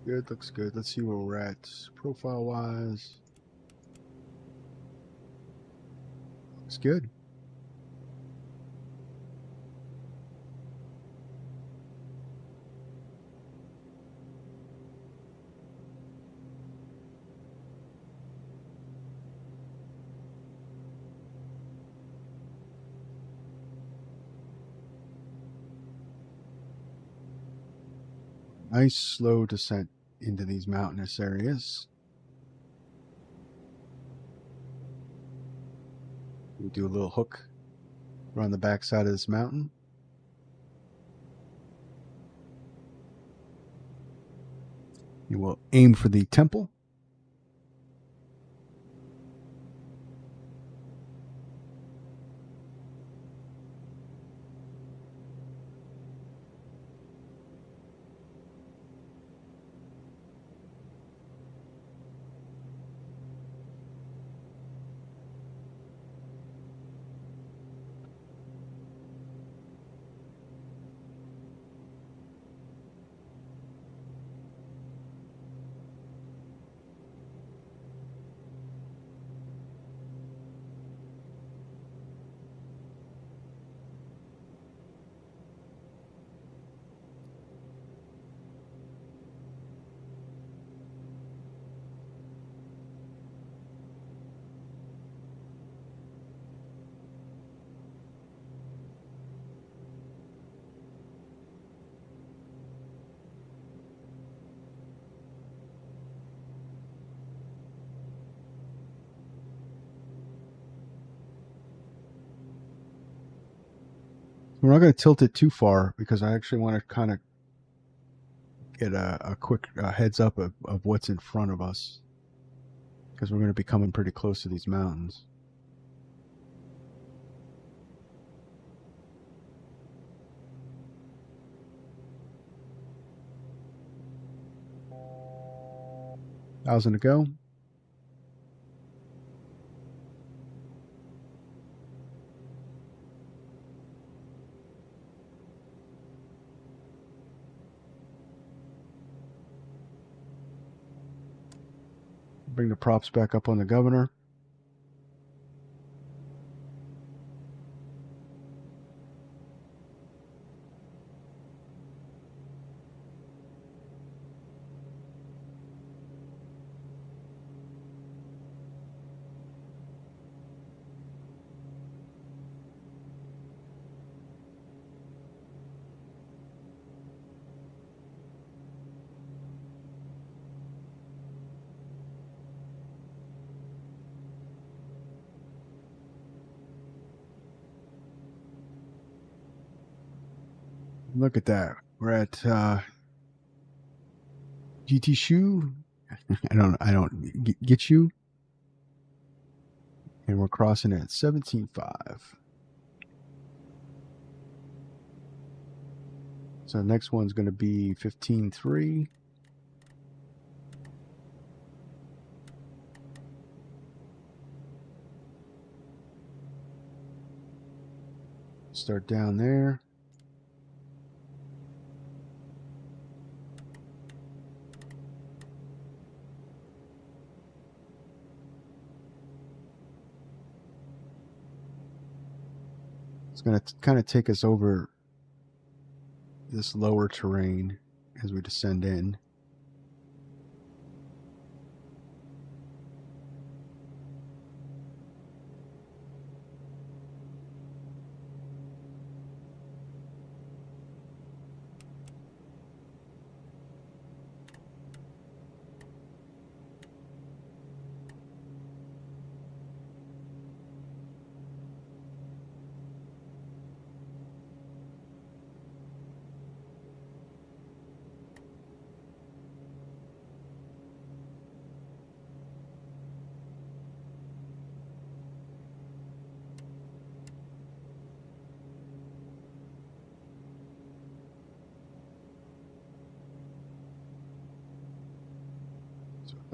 Good, looks good. Let's see where we're at profile wise. Looks good. Nice slow descent into these mountainous areas. We do a little hook around the backside of this mountain. You will aim for the temple. We're not going to tilt it too far because I actually want to kind of get a quick heads up of what's in front of us, because we're going to be coming pretty close to these mountains. Thousand to go. Bring the props back up on the governor. Look at that. We're at GT Shoe. I don't get you. And we're crossing at 17.5. So the next one's going to be 15.3. Start down there. It's going to kind of take us over this lower terrain as we descend in.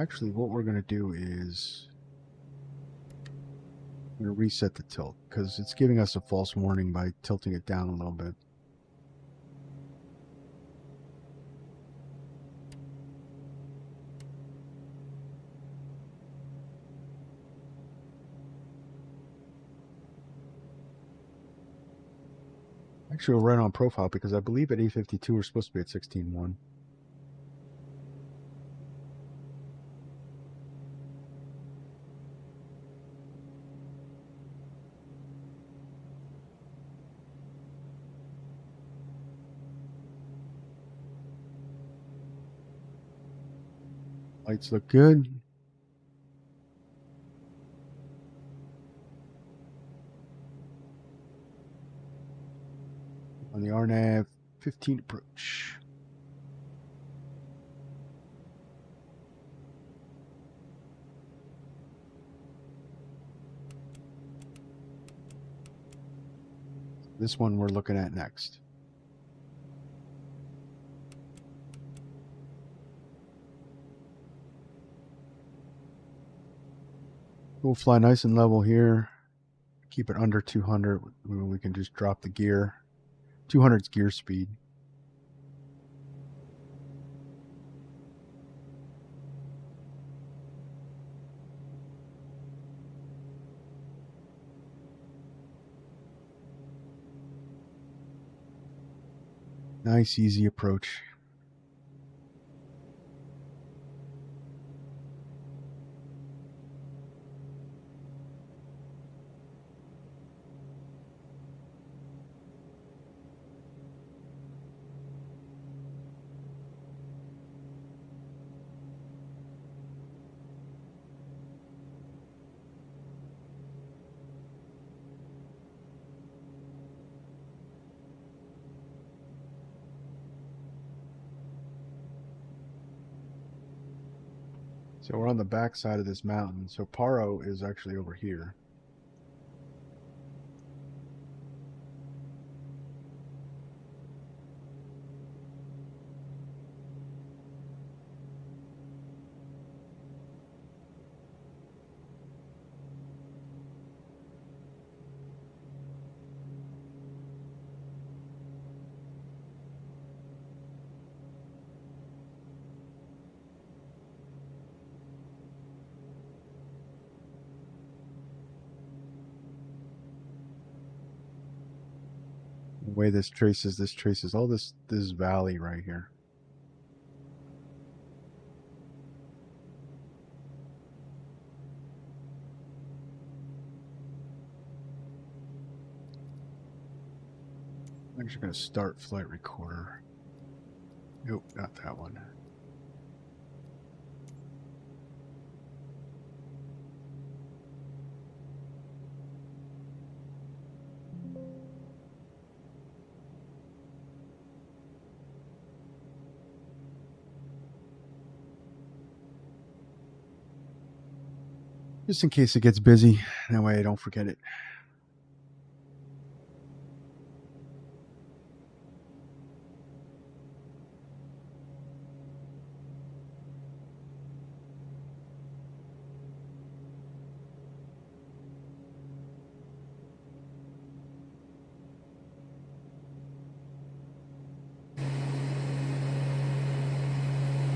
Actually, what we're going to do is I'm going to reset the tilt because it's giving us a false warning by tilting it down a little bit. Actually, we're right on profile because I believe at 852 we're supposed to be at 16.1. Lights look good. On the RNAV 15 approach. This one we're looking at next. We'll fly nice and level here. Keep it under 200. We can just drop the gear. 200 is gear speed. Nice, easy approach. So we're on the back side of this mountain. So Paro is actually over here. The way this traces all this valley right here. I'm actually going to start flight recorder. Nope, not that one. Just in case it gets busy. That way I don't forget it.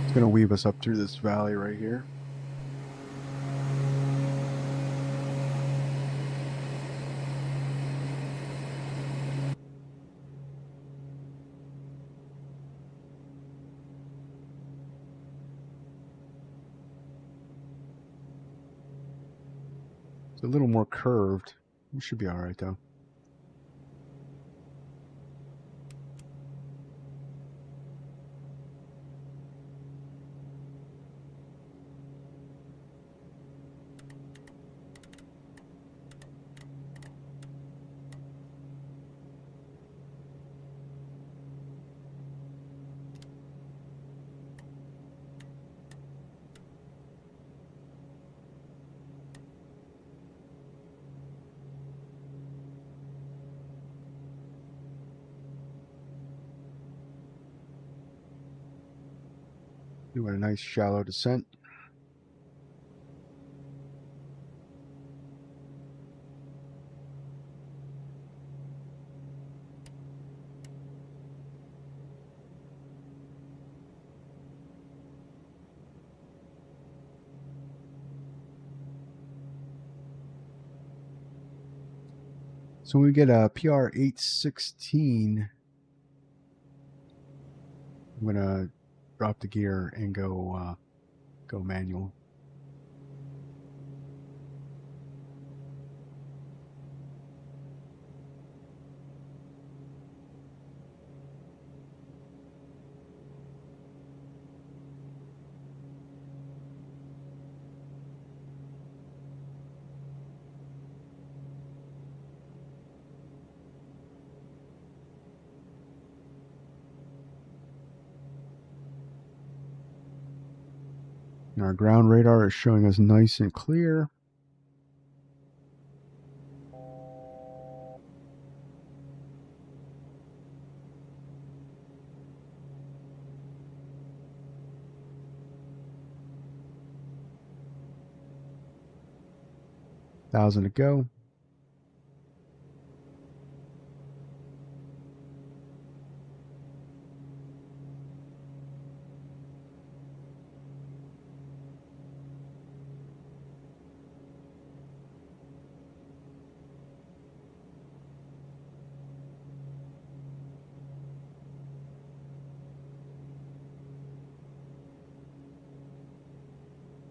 It's going to weave us up through this valley right here. It's a little more curved. We should be all right though. Doing a nice shallow descent. So when we get a PR 816, I'm gonna drop the gear and go manual. Our ground radar is showing us nice and clear. Thousand to go.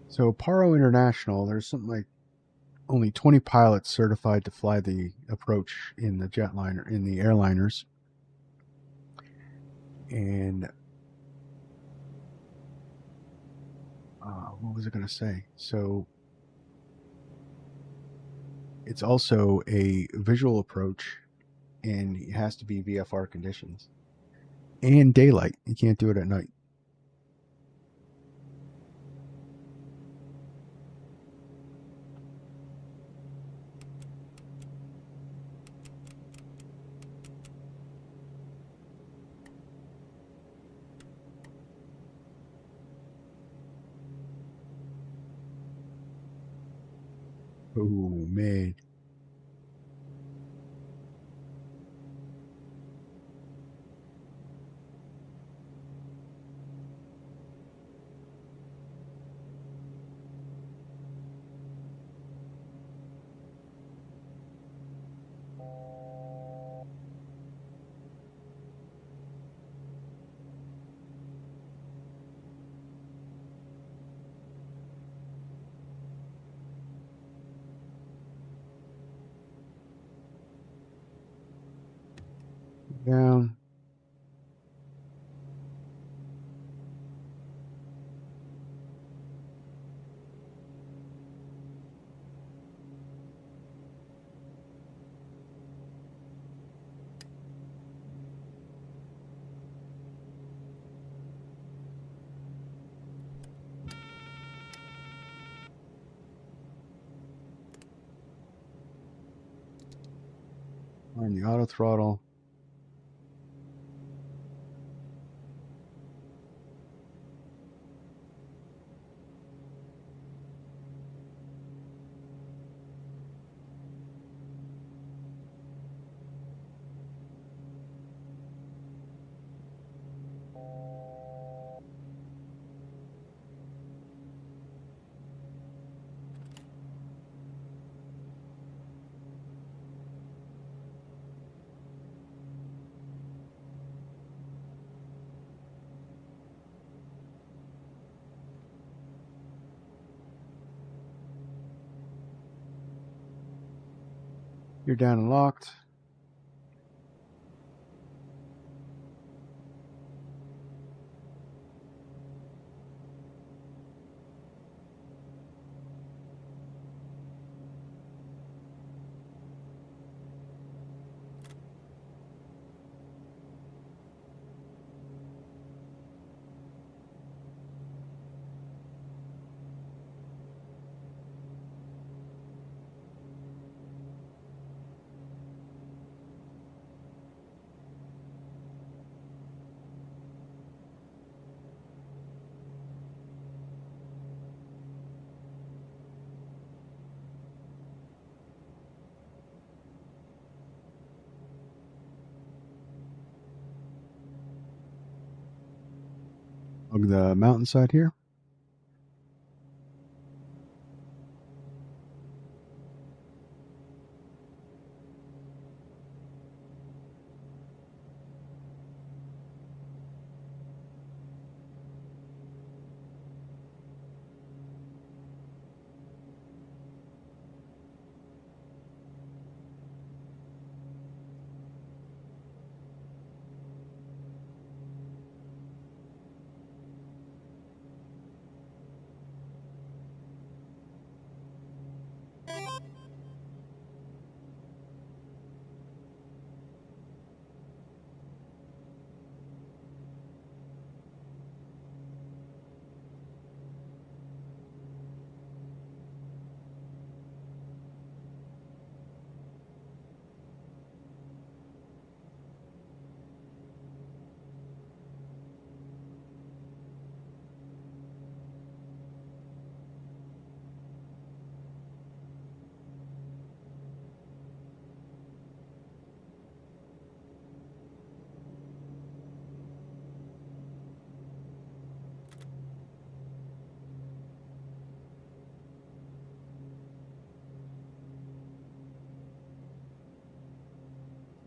So Paro International, there's something like only 20 pilots certified to fly the approach in the jetliner, in the airliners. And what was I going to say? So it's also a visual approach, and it has to be VFR conditions and daylight. You can't do it at night. Oh man. Down. On the auto throttle. You're down and locked. Hug the mountainside here.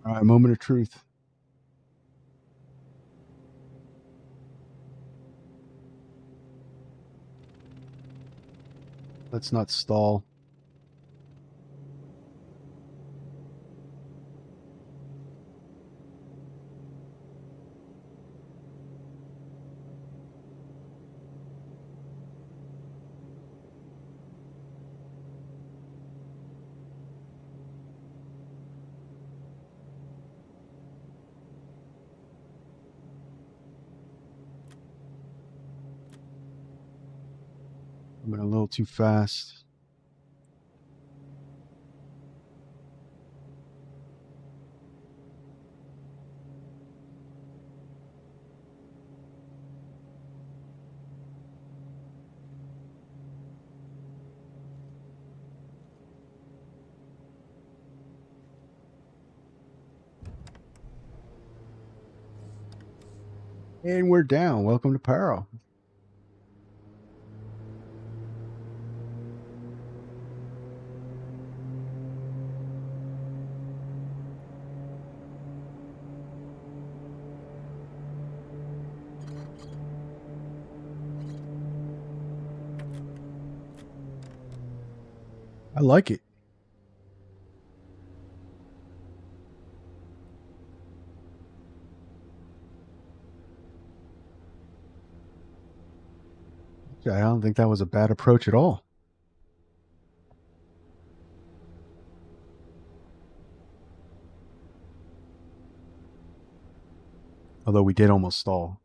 All right, moment of truth. Let's not stall. I went a little too fast. And we're down. Welcome to Paro. I like it. I don't think that was a bad approach at all. Although we did almost stall.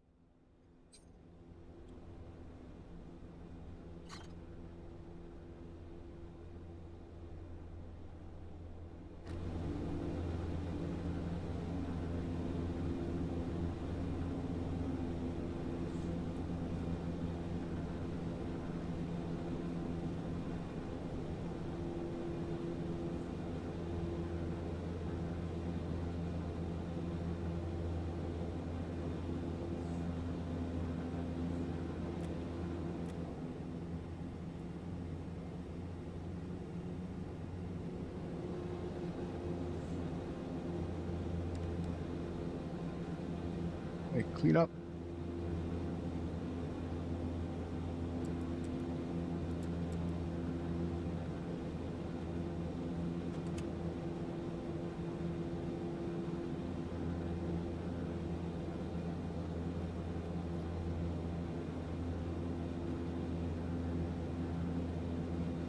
Hey, clean up.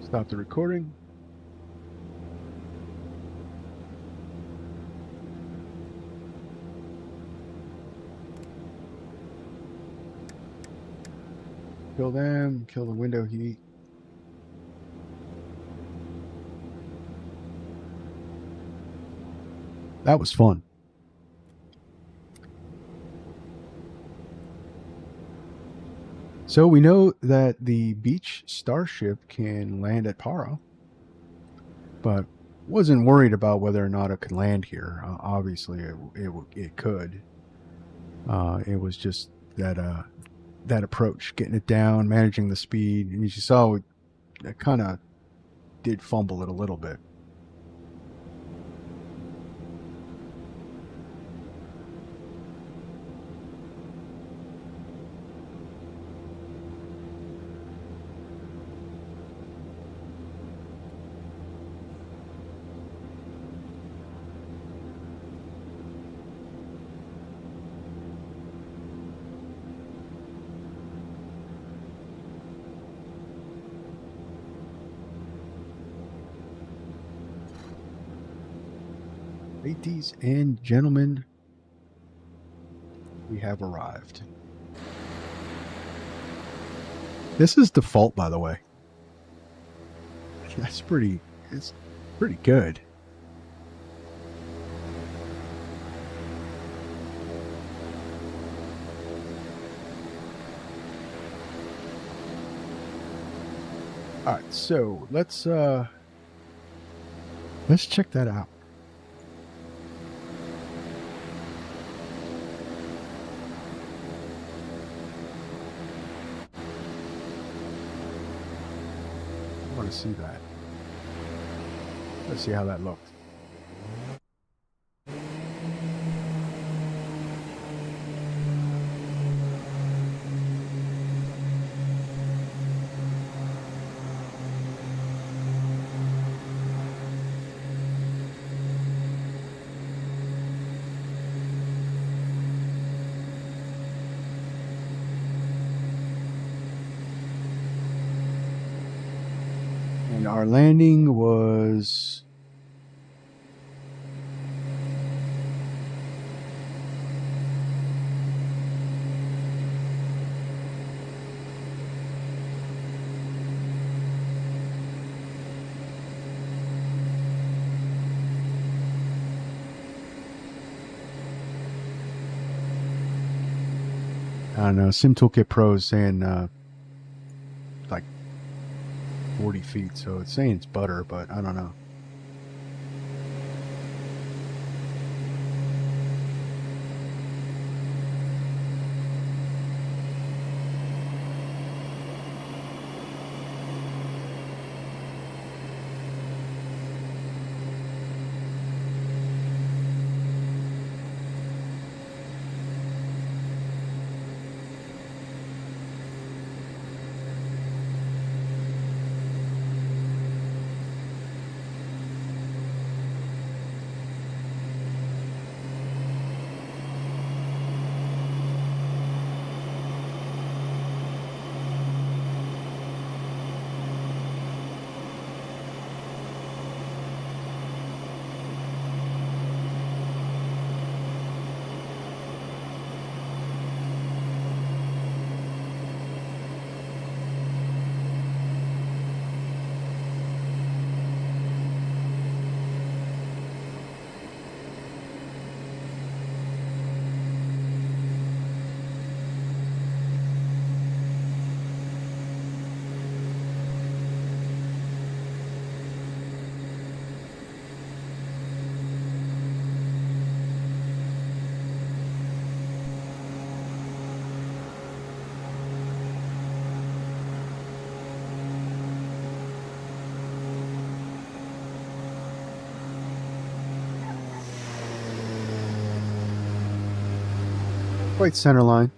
Stop the recording. Kill them. Kill the window heat. That was fun. So we know that the Beech Starship can land at Paro, but wasn't worried about whether or not it could land here. Obviously, it could. It was just that approach, getting it down, managing the speed. And as you saw, it kind of did fumble it a little bit. Ladies and gentlemen, we have arrived. This is default, by the way. It's pretty good. All right, so let's check that out. I want to see that. Let's see how that looked. our landing was I don't know. Sim Toolkit Pro is saying like 40 feet, so it's saying it's butter, but I don't know. Quite center line.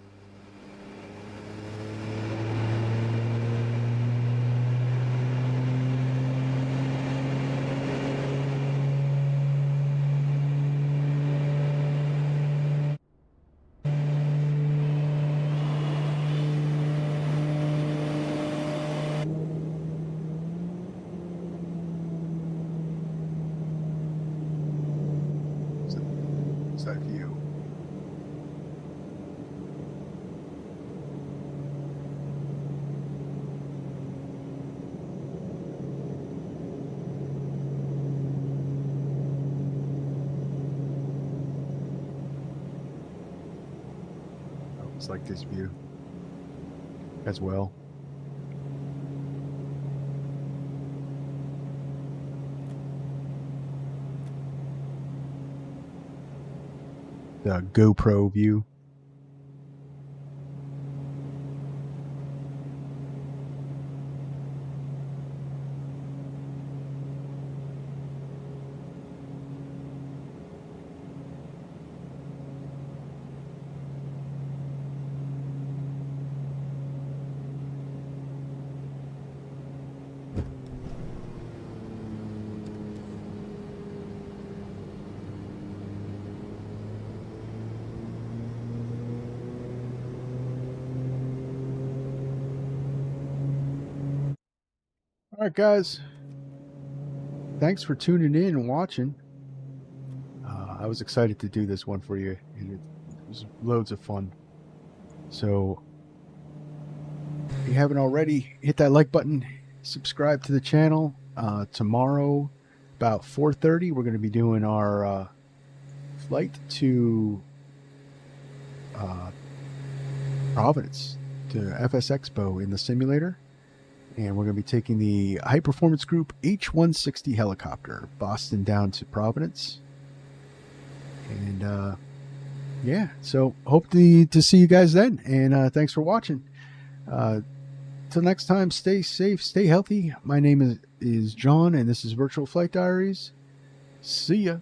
What's that view? It's like this view as well. The GoPro view. All right, guys. Thanks for tuning in and watching. I was excited to do this one for you, and it was loads of fun. So, if you haven't already, hit that like button, subscribe to the channel. Tomorrow, about 4:30, we're going to be doing our flight to Providence, to FS Expo in the simulator. And we're going to be taking the High Performance Group H-160 helicopter, Boston down to Providence. And yeah, so hope to see you guys then. And thanks for watching. Till next time, stay safe, stay healthy. My name is John, and this is Virtual Flight Diaries. See ya.